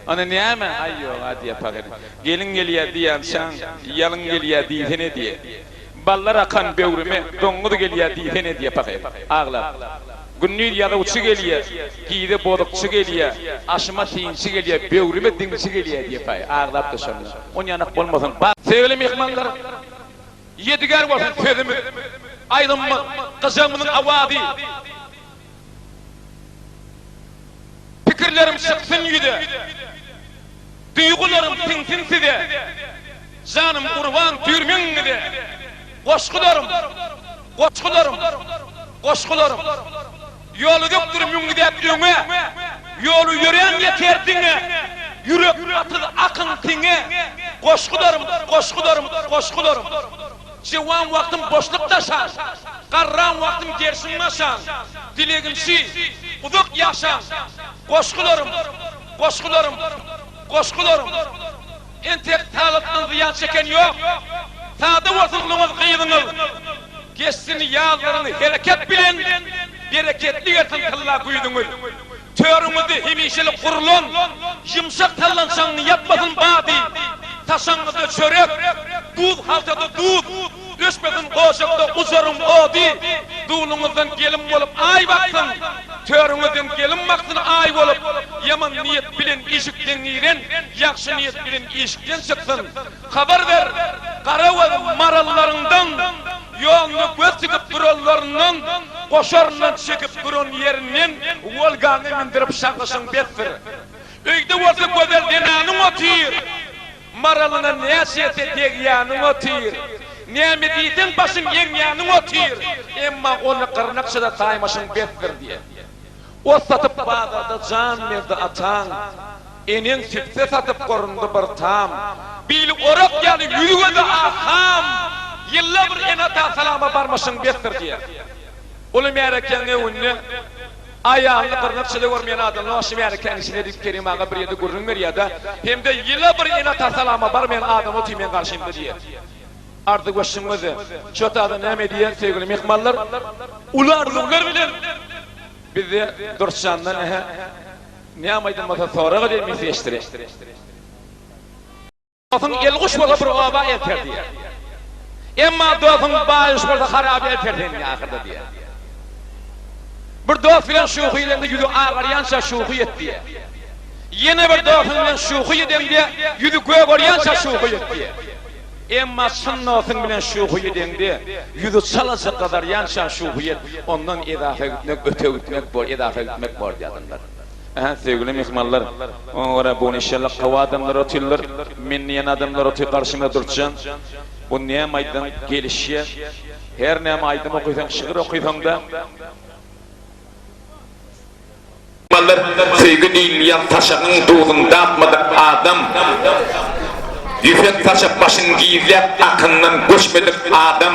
Onu niye mi? Ayyo hadi pakil. Gelin geliyor diyen sen yalın geliyor diyene diye. Ballar akan bevrime dongudu geliyor diyene diye pakil. Ağla. Günnür ya da uçu geliyor. Giyde bodukçu geliyor. Aşıma tiyinçi geliyor. Bevrime dinçi geliyor diye pakil. Ağlap da şunda. On yanak olmasın. Sevgili mehmanlar. Yedigar olsun sözümü. Aydın mı? Kızımının avadi. Fikirlerim çıksın yüde. Duygularım tinsin size. Canım kurban türmün gide. Koşkularım. Koşkularım. Koşkularım. Yolu göktürüm gide öne. Yolu yürüyen yeterdine. Yürek atılı akın tine. Koşkularım. Koşkularım. Koşkularım. Civan vaktim boşlukta şan. Karran vaktim gersinme şan. Dilegimsi. Uduk yaşan. Koşkularım. Koşkularım. Koşkularım. Entek sağlıktan ziyan çeken yok. Sağda vasıflığınız kıyılınız. Geçsin yağlarını hareket bilin. bereketli yertin kılla kuydunuz. Törümüzü himişeli kurulun, yımsak tallansan yapmadın badi, taşanıda çörek, duz haltada duz, üsmedin koşakta uzarım odi, dulunuzdan gelin olup ay baksın, törünüzden gelin baksın ay olup, yaman niyet bilen işikten iren, yakşı niyet bilen işikten çıksın. Haber ver, kara ve marallarından, yolunu göz çıkıp durullarından, koşarından çıkıp durun yerinden, volganı mindirip şakışın bettir. Öykde olsa gözel denanın otur, maralına nesiyet etek yanın otur. Nimetin başın en yanın otur. Emma onu kırnakçıda taymaşın bettir diye. O satıp bağlarda can verdi atan, enin sütse satıp korundu bir tam. Bil orak yani yürüyüdü aham, yıllar bir enata salama barmaşın bettir diye. Onu merakene ünlü, ayağını kırnakçıda görmeyen adamla aşı merakene içine dip kerim ağa bir yedi görünmür ya da hem de yıllar bir enata salama barmayan adamı tüymen karşımda diye. Artık başımızı, çöte adı ne diye sevgili mihmallar, ular bilen bizi durşandan ne amaydın masa sonra diye mesleştire. Doğsun elguş bola bir oba yeter diye. Emma doğsun bağış bola harabi yeter diye ahırda diye. Bir doğ filan şuhu ile yüzü ağıryansa şuhu yet diye. Yine bir doğ filan şuhu yedem diye yüzü göğüryansa şuhu yet diye. Emma sınnosun bilen şuhu yedemde yüzü çalasa kadar yanşan şuhu yet ondan edafe gitmek, öte gitmek var, edafe gitmek var diye adamlar. Sevgili mihmallar, ona bu inşallah kava adamlar oturlar, minniyen adamlar otur karşımda duracağım. Bu niye maydan gelişiye, her ne maydan okuysan, şiir okuysan da. Sevgi dinleyen taşağın doğduğunda atmadık adam. Yüfek taşıp başın giyilip akından göçmedik adam.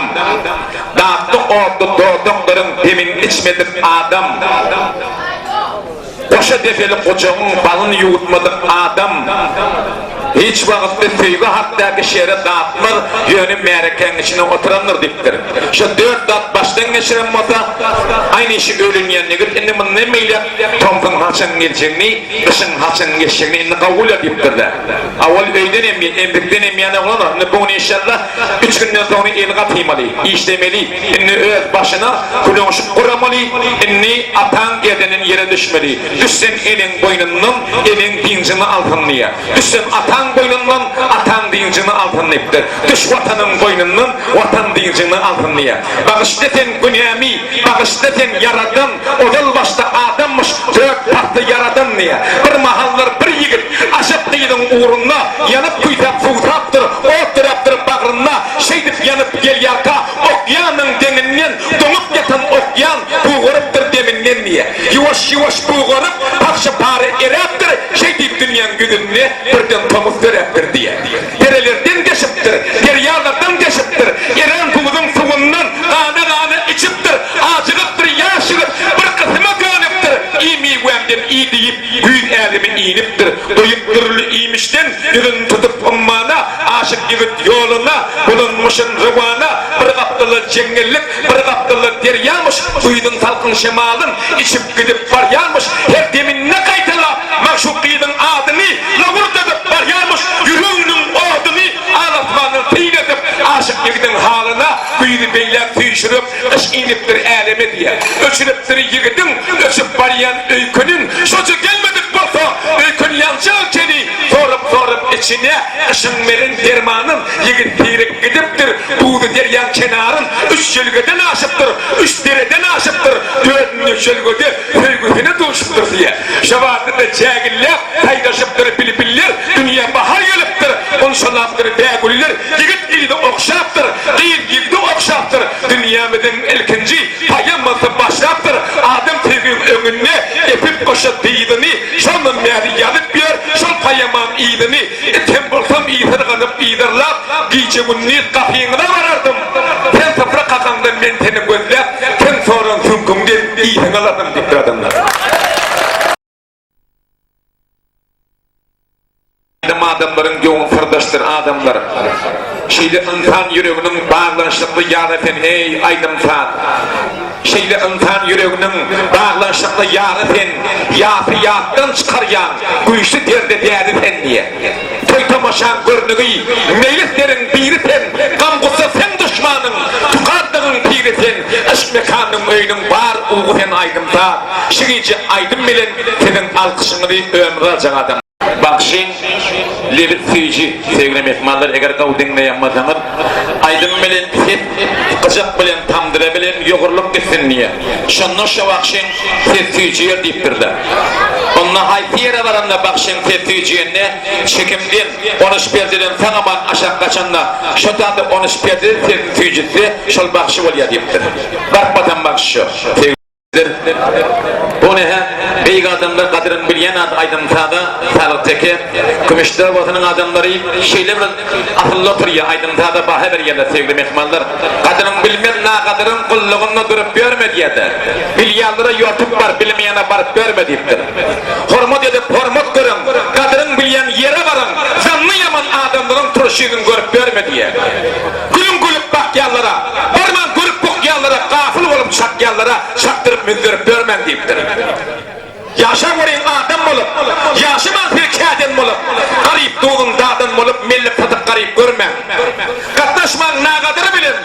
Dağıttı oldu doğdukların demin içmedik adam. Koşa defeli koçağın balını yutmadık adam. Hiç vakitte sevgi hattaki şehre dağıtmır, yönü mereken içine oturanlar diptir. Şu 4 dat baştan geçiren mota, aynı işi ölünyen negir, indi bunu ne meyle, tompun haçın geleceğini, kışın haçın geçeceğini indi kavul ediptir de. Avval öyden emyen, emdikten emyen olanlar, ne bunu inşallah 3 günden sonra elga tıymalı, işlemeli, indi öz başına kulonşup kuramalı, indi atan edenin yere düşmeli. Düşsen elin boynundan, elin dincini altınlıya. Düşsen atan boynundan, atan dincini altınlayıptır. Düş vatanın boynundan, vatan dincini altınlıya. Bağışleten günyami, bağışleten yaradan, odal başta adammış, tök tatlı yaradan niye? Bir mahallar bir yigit, aşıp kıydın uğruna, yanıp kuytap fuğtaptır, o tıraptır bağrına, şeydip yanıp gel yarka, okyanın deninden, donup yatan okyan, buğuruptır deminden niye? Yuvaş yuvaş buğurup, pakşı pare eraptır, şeydip dünyanın güdününe, birden tomuz döreptir diye. Derelerden geçiptir, deryalardan geçiptir, eren buludun suğundan, kanı içiptir, acılıktır, yaşılık, bir kısmı gönüptür, imi güvemden iyi deyip, büyük elimin iyiniptir, doyup dürülü iymişten, yılın tutup ummana, aşık yigit yoluna, bulunmuşun rıvana, bir kaptılı cengellik, bir kaptılı deryamış, duydun salkın şemalın, içip gidip var yanmış, her demin ne kaytala, makşukidin adını, lavur dedip var yanmış, yürüğünün odunu, ağlatmanın tıyredip, aşık yigidin halına, büyüdü beyler tüyüşürüp, kış iniptir eleme diye, öçürüptir yigidin, öçüp var yan öykünün, şocu gelmedik bolsa, öykün yancı kedi, sorup içine, ışın verin dermanın, yigid tiyrek gidiptir, buğdu deryan kenarın, 3 yılgıdan aşıptır, 3 dereden aşıptır, 4. yılgıda söygüsüne doğuşuptır diye. Şabatında cagiller, taydaşıptır bilipiller, dünya bahar geliptir, onşanaptır dağgüller, yigid giydi okşaptır, giydi okşaptır, dünyamızın ilkinci, payamması başlaptır, Adem tevgin önüne, epip koşa deydini, şonun meri yadıp bir, şon payaman iyidini, etem bolsam iydirganıp iydirlap, giycemun niyet kapıyına varardım. Sen sıfıra kakandan ben seni gözlep, sen soran sümkümden iyidin aladım deyip adamlar. Adamların yoğun sırdaştır adamlar. Şeyle insan yüreğinin bağlanışlıklı yareten ey aydın saat. Şeyle insan yüreğinin bağlanışlıklı yareten yafiyattan çıkaryan güçlü derde değeriten diye. Toy tamaşan görnüğü meyletlerin biriten gamgusa sen düşmanın tukardığın biriten aşk mekanın öyünün var uğuhen aydın saat. Şigici aydın bilen senin alkışını ömrü alacak adam. Bakşin Levit Füyücü sevgili mehmanlar eğer kavu dinleyenmezseniz aydın bilen hep kıcak bilen tamdıra bilen yoğurluk gitsin niye şunun şu bakşin Levit Füyücü'ye deyiptirler onunla hayfiyere varanla bakşin Levit Füyücü'ye çekimden 13 perdeden sanaman aşağı kaçanla şu tadı 13 perdeden Levit Füyücü'de şol bakşı ol ya deyiptir bakmadan bakşı bu ne ha? Beyik adamlar kadırın bilyen aydın sağda sağlıktaki Kümüşler Boğazı'nın adamları şeyle bir akıllı oturuyor aydın sağda bahane bir yerler sevgili mehmanlar kadırın bilmeyen na kadırın kulluğunu durup görme diye de bilyanlara yotup var bilmeyene barıp görme deyiptir hormot edip hormot görün kadırın bilyen yere varın zanlı yaman adamların turşuyunu görüp görme diye gülüm gülüp bak yanlara barman görüp bok yanlara gafıl olup çak yanlara çaktırıp müzdürüp görmen deyiptir yaşa vurayım adam olup yaşamaz bir kadın olup garip doğun dağdan olup milli patık garip görmem katlaşman nağadırı bilin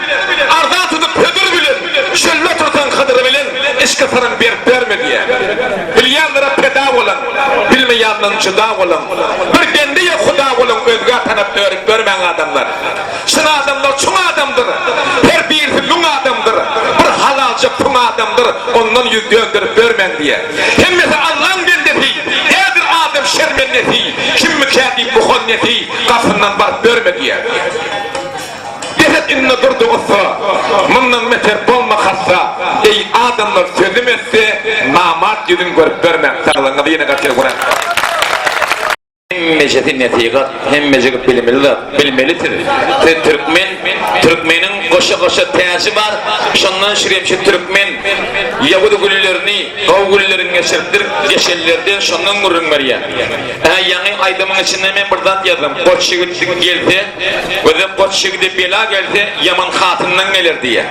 arda tutup hödür bilin şölle oturtan kadırı bilin işkı fırın bir verme diye bilyanlara peda olun bilmeyanın çıda olun bir kendi ya huda olun özgü tanıp örüp görmen adamlar şuna adamlar çoğu adamdır her birisi lung adamdır bir halalca pung adamdır ondan yüz döndürüp görmen diye hem mesela Allah'ın bildeti eğer adam şermenneti kim mükadip muhonneti kafından barıp görme diye dehet inne durdu olsa bundan meter bolma khassa ey adamlar sözüm etse namart yüzün görüp görmem sağlığına da yine kaçır kuran Hemmeceti netigat, hemmeceti bilmelidir. Türkmenin koşa tezi var. Şundan şiremşi Türkmen Yahudu güllerini, Kav güllerini geçerlerden şundan vurun var ya. Yani aydımın içinde ben buradan yazdım. Koç şigit geldi, ve koç şigidi bela geldi, Yaman hatından gelir diye.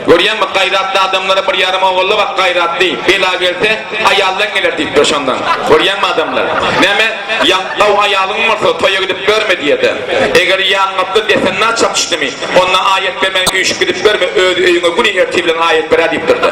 Görüyen mi gayratlı adamlara bir yarım oğullu bak gayratlı, bela geldi, ayaldan gelir deyip şundan. Görüyen mi adamlar? Neme? Yav ayalın varsa toya gidip görme diye de eğer yanıptı desen ne çapıştı mı onunla ayet vermen güçlük gidip görme öğüne bunu ertilen ayet ver deyiptirdi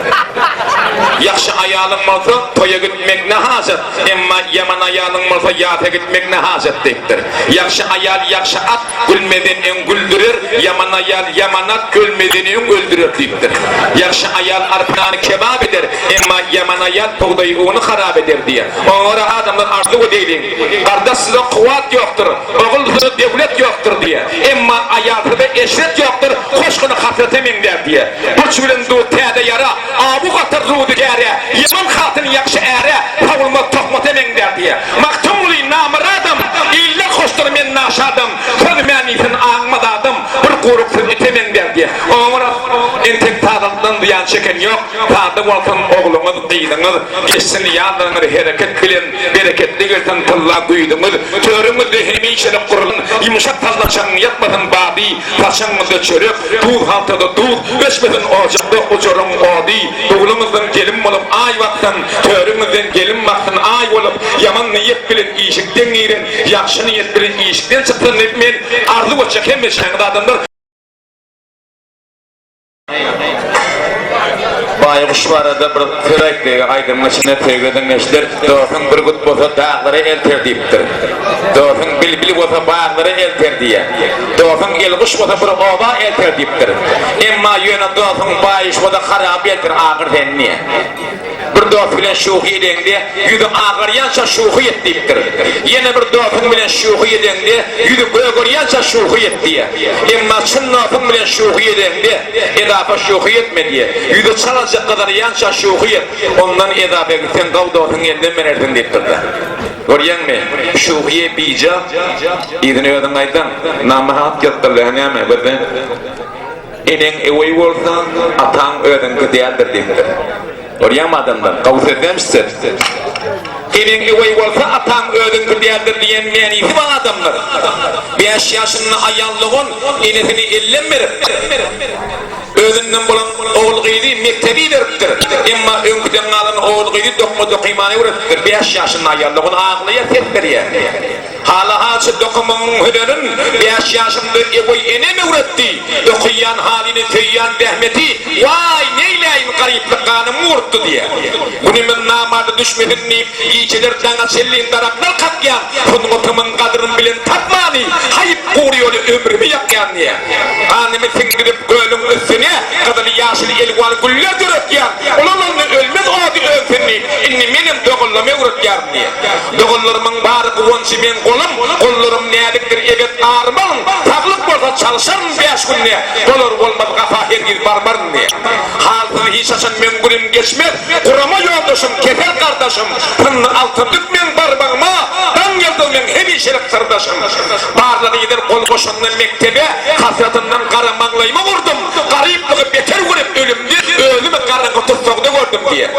yakşı ayalın varsa toya gitmek ne hazır ama yaman ayalın varsa yata gitmek ne hazır deyiptir yakşı ayal yakşı at gülmeden en güldürür yaman ayal yaman at gülmeden en öldürür deyiptir yakşı ayal arpağanı kebap eder ama yaman ayal buğdayı onu harap eder diye onlara adamlar arzuğu değilin kardeş size kuvvet yoktur, oğul devlet yoktur diye. Ama ayakta eşret yoktur, koşkunu hasretemin der diye. Bu çülün doğu tede yara, abu katır rudu gere, yaman katını yakşı ere, tavulma tokmat emin der diye. Maktumuli namıradım, illa koştur men naşadım, sözmeniysin ağmadadım, bir kurupsun itemin der diye. Onlara entek tadımdan duyan çeken yok, tadım olsun oğlumuz, kıydınız, geçsin yanlarını hareket bilin, bereketli girsin tılla kuydunuz, törümüzde hemişeli kurulun, yumuşak tallaçan yapmadın babi, taşanmızda çörük, tuğ haltada tuğ, öşmedin ocakta uçurum odi, tuğlumuzdan gelin olup ay vaktan, törümüzden gelin vaktan ay olup, yaman niyet bilin iyişikten girin, yakşı niyet bilin iyişikten çıktın etmeyin, arzu uçak hem şengde adamlar. Baykuş var arada bir sürekli aydının içine sevgiden eşler doğsun bir gut bolsa dağları elter deyiptir doğsun bilbili bolsa bağları elter diye doğsun elkuş bolsa bir ova elter deyiptir emma yöne doğsun baykuş bolsa harap elter ağır denniye bir dost bilen şuhi edende yüzü ağır yansa şuhi et deyiptir yine bir dostun bilen şuhi edende yüzü böğür yansa şuhi et diye emma çın dostun bilen şuhi edende edafa şuhi etme diye yüzü çalacak kadar yansa şuhi et ondan edafa gitsen kav dostun elinden menerdin deyiptirdi görüyen mi? Şuhiye bija idini ödün aydan namahat yattırlı neyme böyle enen evey olsa atan ödün kıdiyaldır deyiptir görüyen mi adamlar? Kavus etmemişsin Elin ivay bolsa atan ödün giderdir diyen menisi var adamlar. 5 yaşında ayallığın inesini ellen verip özünden bulan oğul gıydı mektebi veriptir. Emma önküden alan oğul gıydı dokma dokimani veriptir. 5 yaşında ayallığın ağlıya tepkiriye. Hala halsı dokumanın hüdörün 5 yaşında evoy enemi üretti. Dokuyan halini tüyyan dehmeti vay neyleyin gariplik kanımı vurttu diye. Bunun namadı düşmehini giyçeler dana selliğin daraklar katyan. Bunun otumun kadrın bilen tatmani hayıp kuruyor ömrümü yakyan diye. Annemi singirip gölün üstüne kadını yaşlı elval güller dürökyan. Olanını ölmez adi öfünni inni benim doğullama üretyan diye. Doğullarımın barı kuvonsi ben kollarım neyliktir evet ağırmalım. Taklık bolsa çalışarım 5 günne. Dolur olmadı kafa hergir barbarım diye. Halkını hiç aşan mengulim geçmez. Kurama yoldaşım, kefer kardeşim. Pınlı altın dükmen barbağıma. Dan geldim ben hem işerik sırdaşım. Barları gider kol koşanlı mektebe. Hasretinden karamağlayımı vurdum. Gariplığı beter vurup ölümdü. Ölümü karanı tutsoğda gördüm diye.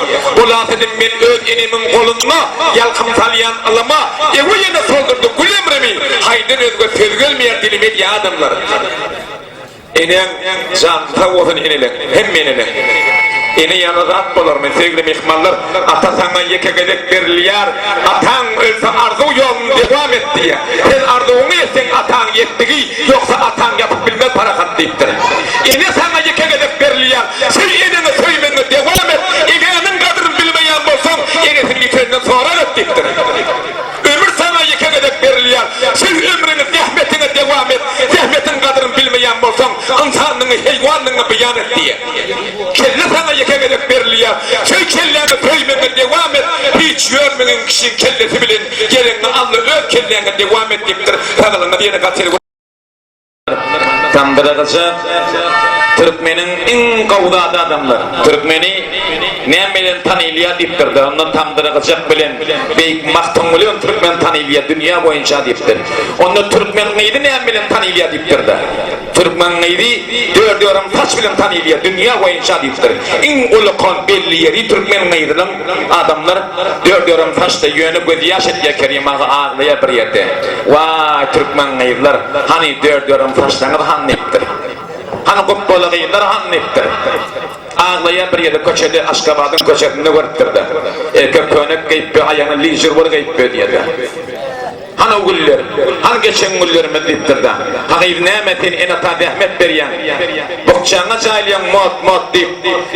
Ulan dedim ben öz enemin koluna. Yalkım salyan alıma. Evo yine soldurdu gülemremi. Haydın özgü sözgölmeyen dilime diye adamlar. Enem canlıta olsun eneler. Hem eneler. Ene yanında at bolarmı sevgili mihmallar. Ata sana yekegedek beriliyar. Atan ölse arzu yolunu devam et diye. Sen arzuunu etsen atan yettiği. Yoksa atan yapıp bilmez parakat deyiptir. Ene sana yekegedek beriliyar. Sen enene söymene devam et. Enenin kadrını bilmeyen bolsam enesini yitirenden sonra et deyiptir. Ömür sana yekegedek beriliyar. Sen ömrünü zahmetine devam et. Zahmetin kadrını bilmeyen bolsam insanlığını heyvanlığını beyan et diye. Kelle sana yekegedek beriliyar. Sen kelleni söymene devam et. Hiç görmenin kişinin kellesi bilin. Gelenini anla öp kelleni devam et deyiptir. Sağlığına diyene kaçırı Kandıracak Türkmenin en kavdadı adamlar. Türkmeni ne bilen tanıylıya deyiptirdi. Ondan tamdıracak bilen beyik maktun milyon Türkmen tanıylıya dünya boyunca deyiptir. Ondan Türkmen neydi ne bilen tanıylıya deyiptirdi. Türkmen neydi? Dördüyorum taş bilen tanıylıya dünya boyunca deyiptir. En ulukon belli yeri Türkmen neydi lan adamlar dördüyorum taşta yönü gözü yaş etkiye kerimağı ağlaya bir yerde. Vay Türkmen neydiler. Hani dördüyorum taştanır han neydidir. Hani kupbalı gıyınlar han neydidir. Ağlaya bir yerde köçede Aşkabad'ın köçedini görüttürdi. Erkek könek gayip ayağını lizir var gayip diyedi. Hani o güller, hani geçen güllerimi deyiptirdi. Hani nemetin enata dehmet beriyen, bokçağına cahiliyen mot deyip,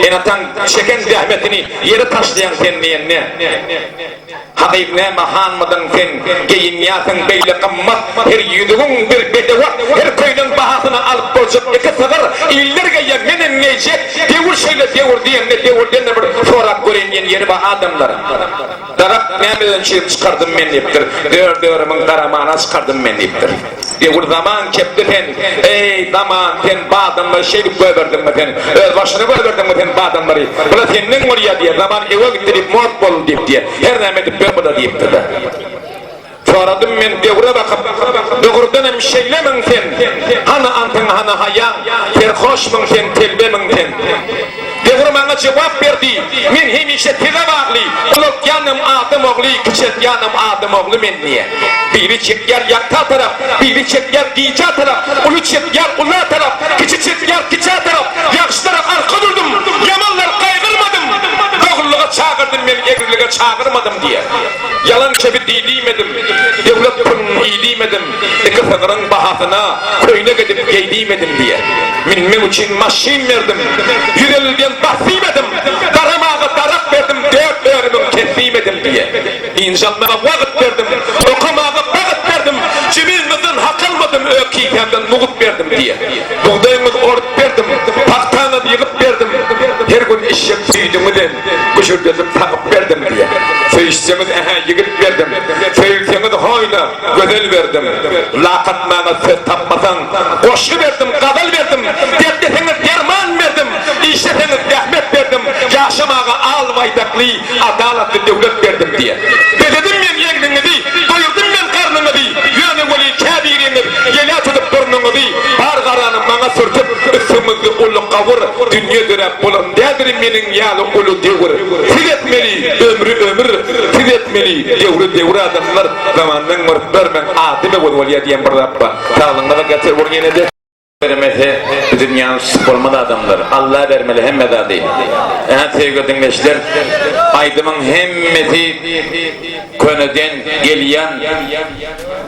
enatan çeken dehmetini yeri taşlayan kendiyen ne? Hakik neme hanmadın sen, geyin yasın beyle kımmat, her yüdüğün bir bedevat, her köyünün bahasını alıp bozup, iki sığır, iller gayya menin neyecek, devur şeyle devur diyen ne devur diyen ne bir sorak görenyen yeri bah adamlar. Darak nemeden çiğip çıkardım men deyiptir, dördörümün karamağına çıkardım men deyiptir. Devur zaman kepti sen, ey zaman sen badamları şeylik göverdim mi sen, öz başını göverdim mi sen badamları, bula senin oraya diye zaman eve gittirip mort bol deyip diye, her nemedip ben bu da deyiptir de. Soradım men devre bakıp, doğrudan hem şeylemin sen, hana antın hana hayan, terhoşmun sen, telbemin sen. Devre bana cevap verdi, men hem işe tege bağlı, uluk yanım adım oğlu, küçet yanım adım oğlu men niye? Biri çekyer yakta taraf, biri çekyer giyica taraf, ulu çekyer ula taraf, küçük çekyer kiça taraf, yakşı taraf arka durdum, yamanlar kaygırmadım, doğruluğa çağırdım men, egriliğe çağırmadım diye. Yalan çebi değilmedim, devlet pırını iyilmedim, iki sığırın bahasına köyüne gidip geydiymedim diye. Minmem için maşin verdim, yürelden bahsimedim, daramağı darak verdim, dört örümün kesiymedim diye. İnsanlara vakit verdim, okumağı vakit verdim, cimilmeden hakılmadım, ökiyemden nugut verdim diye. Buğdayımız orup verdim, paktağına yığıp verdim, her gün eşek süydümüden, kuşur yazıp takıp verdim diye. Söyüşsemiz yığıp verdim, söyülsemiz hoyna gözel verdim, lakatmağına söz tapmasan, koşu verdim, kadal verdim, derdeseniz derman verdim, işleteniz rahmet verdim, yaşamağa almaydaklı, adaletli devlet verdim diye. Dedim ben yengninizi, doyurdum ben karnınızı, yönü veli kabirini, yela tutup burnunu, bar karanı bana sürtüp, üstümüzü ulu kavur, dünya dörep bulun, dedim benim yalı ulu devur, siz etmeli, ömrü ömür, siz etmeli, bu adamlar zamandan mırtlarmen adı ve bolya diyen bir rappa. Tağlığına da getir bu yine de. Vermese dünyanın olmadı adamlar. Allah vermeli hemmede değil. Sevgili dinleyiciler, aydımın hemmeti könüden geliyen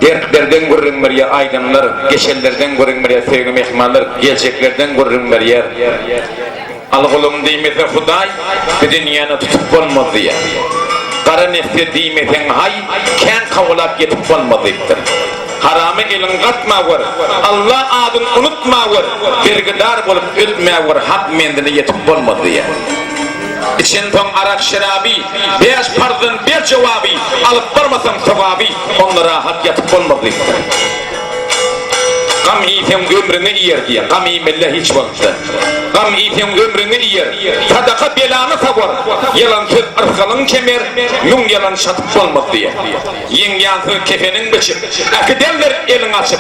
dertlerden görünmür ya aydınlar, geçenlerden görünmür ya sevgili mehmanlar, geleceklerden görünmür ya. Al-Gulum deymesen Huday, dünyanı tutup olmadı ya. Kara nefse deymesen hay, kent kavulap yetip olmadı iptir. Haramı elin katma var, Allah adını unutma var, bergidar bolup ötme var, hak mendine yetip olmadı ya. İçin ton arak şerabi, beş pardın bir cevabi, alıp varmasam sevabi, onlara hak yetip olmadı ya. Gam iyifem ömrünü iyer diye, gam iyimelle hiç vakti. Gam iyifem ömrünü iyer, sadaka belanı savur, yalan söz arkalın kemer, nun yalan şatıp olmadı diye. Yen yansın kefenin biçip, akiderler elin açıp,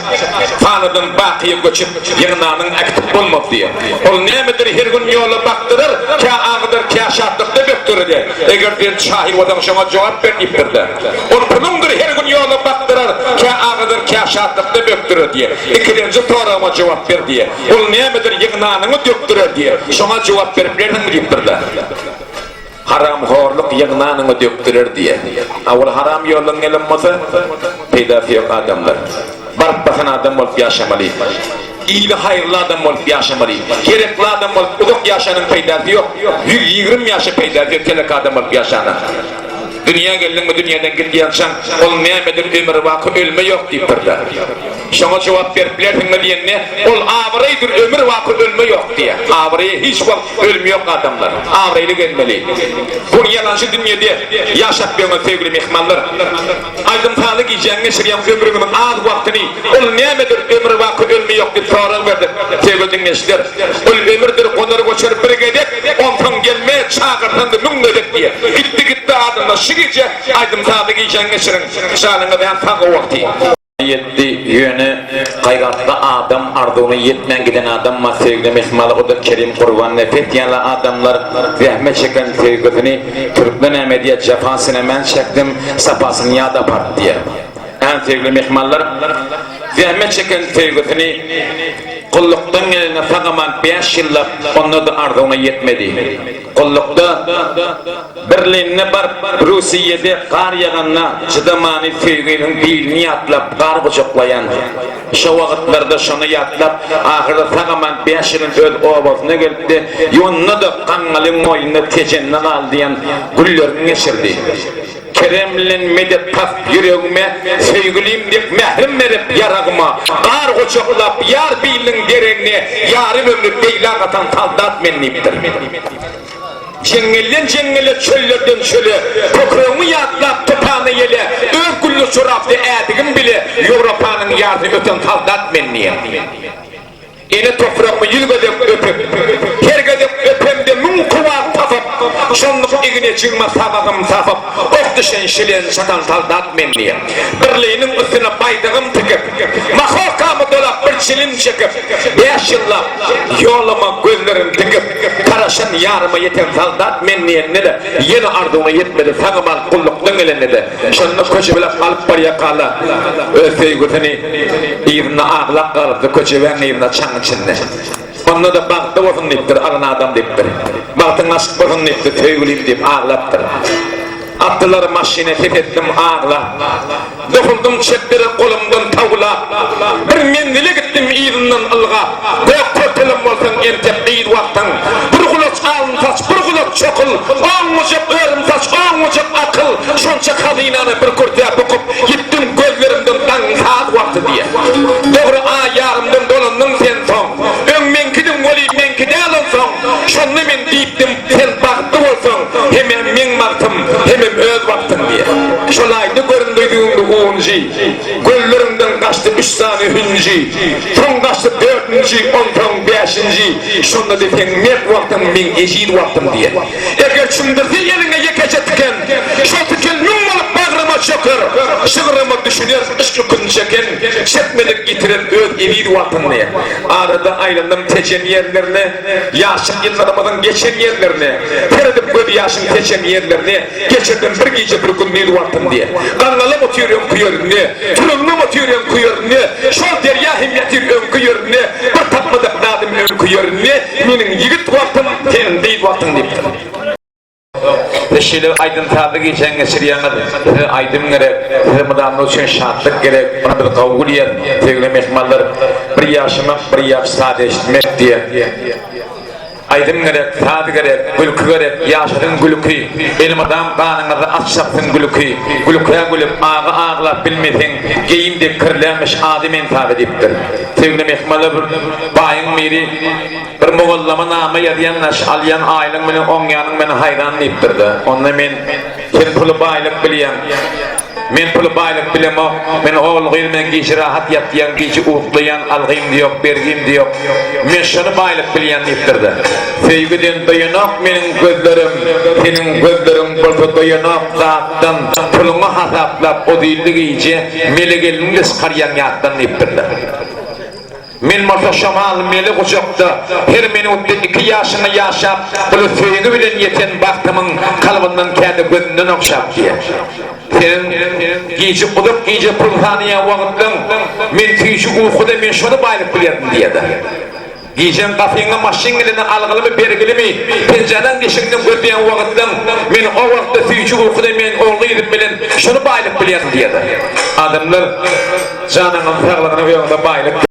tanıdın bakiye göçüp, yananın akıtıp olmadı diye. Ol ne midir her gün yolu baktırır, kâ ağıdır, kâ şartlıkta böktürür diye. Eğer bir şahil odan şuna cevap verip de. Ol bunundur her gün yolu baktırır, kâ ağıdır, kâ şartlıkta böktürür diye. İkinci torama cevap ver diye. Ol ne midir yığınanını döktürür diye. Şuna cevap verip verinin deyiptirler. Haram horluk yığınanını döktürür diye. Avul haram yolun elinmasa peydafi yok adamlar. Barıp bakan adam olup yaşamalı. İyi ve hayırlı adam olup yaşamalı. Gerekli adam olup uzak yaşanın peydafi yok. 120 yaşı peydafi yok. Telek adam olup yaşanın. Dünya geldin mi dünyadan gittiyansan ol nimedir ömür vakı ölme yok deyiptirler. Şuna cevap veriplersin mi diyenine ol ağrıydır ömür vakı ölme yok diye. Ağrıya hiç vakit ölme yok adamlar. Ağrıyla gelmeli. Bunu yalancı dünyada yaşat bir sevgili mehmanlar. Aydın sağlık yiyeceğine şiryan ömrünün az vaktini ol nimedir ömür vakı ölme yok diye sorar verdi. Sevgili dinleyiciler. Ol ömürdür onları koçarıp bir gedek ondan gelmeye çağırtan da nun edek diye. Gitti adamlar şigice aydın sağlık yiyeceğine şirin şalını ben tağı vakti. Yetti yönü gayratlı adam ardını yetmen giden adam ma sevgili mehmalı o da Kerim Kurban nefet yanlı adamlar zahmet çeken sevgisini Türkmen Ahmediyet cefasına men çektim sapasını yada part diye. En sevgili mehmallar zahmet çeken sevgisini kulluktan eline sağaman 5 yıllap onu da ardına yetmedi. Kullukta Berlin'ne bar Rusiye'de kar yağanına çıdamani sevginin dilini atlap kar bıçaklayan şu vakitlarda şunu yatlap ahırda sağaman 5 yılın öz ovasına geldi yonunu da kangalın moyunu tecenne aldiyan güllerini geçirdi. Kremlin medet pas yüreğime sevgilim deyip mehrim verip yaragıma kar koçaklap yar bilin derenine yarım ömrü beyla katan saldat menliptir. Cengellen çöllerden çöle tokrağımı yatlap topağını yele öpgüllü çoraplı ədigim bile Avrupa'nın yardı öten saldat menliye. Ene toprağımı yılgıdep öpüp hergedep öpem de mün kuvar tapıp şonluk egine çıkma sabahım tapıp ok düşen şilen şatan saldat menliye. Birliğinin üstüne baydığım tıkıp mahokamı dolap bir çilin çekip 5 yıllap yoluma gözlerim tıkıp karaşan yarıma yeten saldat menliyenine de yeni ardına yetmedi sağıman kullukluğun eline de şonluk koçu bile kalıp var yakala sevgutini İvna ağlak kalıptı koçu ben İvna çan içinde. Onunla da baktı olsun deyiptir, arana adam deyiptir. Baktın aşk olsun deyiptir, sevgiliyim deyip ağlattır. Attılar maşine tepettim ağla. Dokuldum çekleri kolumdan tavla. Bir mendile gittim iğrinden ılga. Koyak kortelim olsun entep iyid vaktan. Bir kulak alın saç, bir kulak çokul. On ucap örüm saç, on ucap akıl. Şonça kadinanı bir kurtaya bokup gittim gözlerimden dan saat vakti diye. Doğru yarımdan dolandım sen son. Ön menkidim oli menkide alın son. Şonlu men deyiptim sen baktı olsun. Hemen men baktım, hemen öz baktım diye. Şolaydı göründüğümde uğunci. Göllerimden kaçtı 3 tane hünci. Son kaçtı 4'üncü, 10'dan 5'inci. Şonda defen met baktım men eşid baktım diye. Eğer çümdürse eline yekece tüken. Şu tüken nummalık bağrıma çöker. şıgırımı düşünür, ışkı gün çeken, çekmelik getiren öz evi vatanını. Arada ayrıldım teçen yerlerine, yaşın yıllarımızın geçen yerlerine, teredim göd yaşın teçen yerlerine, geçirdim bir gece bir gün evi vatan diye. Kanalım oturuyorum kuyörünü, turumlu oturuyorum kuyörünü, şol derya himmetir önküyörünü, bir tapmadık nadım önküyörünü, benim yigit vatım, tenin değil vatın deyip. Şöyle aydın tadı geçen geçir yanıdır. Aydın gerek, Ramazan'ın için şartlık gerek, bana bir kavgul yer, sevgili mehmanlar, bir yaşamak, bir yaş sadeşmek diye. Aydın gerek, tadı gerek, gülkü gerek, yaşadın gülkü, elim adam kanınızı açsaktın gülkü, gülküye gülüp ağı ağla bilmedin, giyimde kırlamış adimin tabi deyiptir. Sevgili mehmanlar, bayın miri, bir muğullama namı yadiyanlaş, alyan aylın beni, on yanın beni hayran deyiptirdi. Onunla men, sen pulu baylık biliyen, men pulu baylık bilem o, men oğulguyum, men giyci rahat yatlayan, giyci uğutlayan, algıyım diyok, bergiyim diyok, men şunu baylık biliyen deyiptirdi. Sevgiden dayanak menin gözlerim, senin gözlerim bulsa dayanak zaattan, pulunu hasaplap, o değildi giyci, mele gelin karayan yattan deyiptirdi. Men masa şamal meli kucakta her minutta 2 yaşını yaşap bunu sevgi bilen yeten baktımın kalbından kendi gözünden okşap diye. Senin giyci kudup giyci pulhaniye vakıttın men tüyüşü uykuda men şunu bayılıp biledim diye de. Giyeceğin kafayına maşin elini algılı mı bergili mi pencereden dişinden gördüğün vakıttın men o vakıtta tüyüşü uykuda men oğlu edip bilen şunu bayılıp biledim diye de. Adamlar canının sağlığına bir yolda bayılıp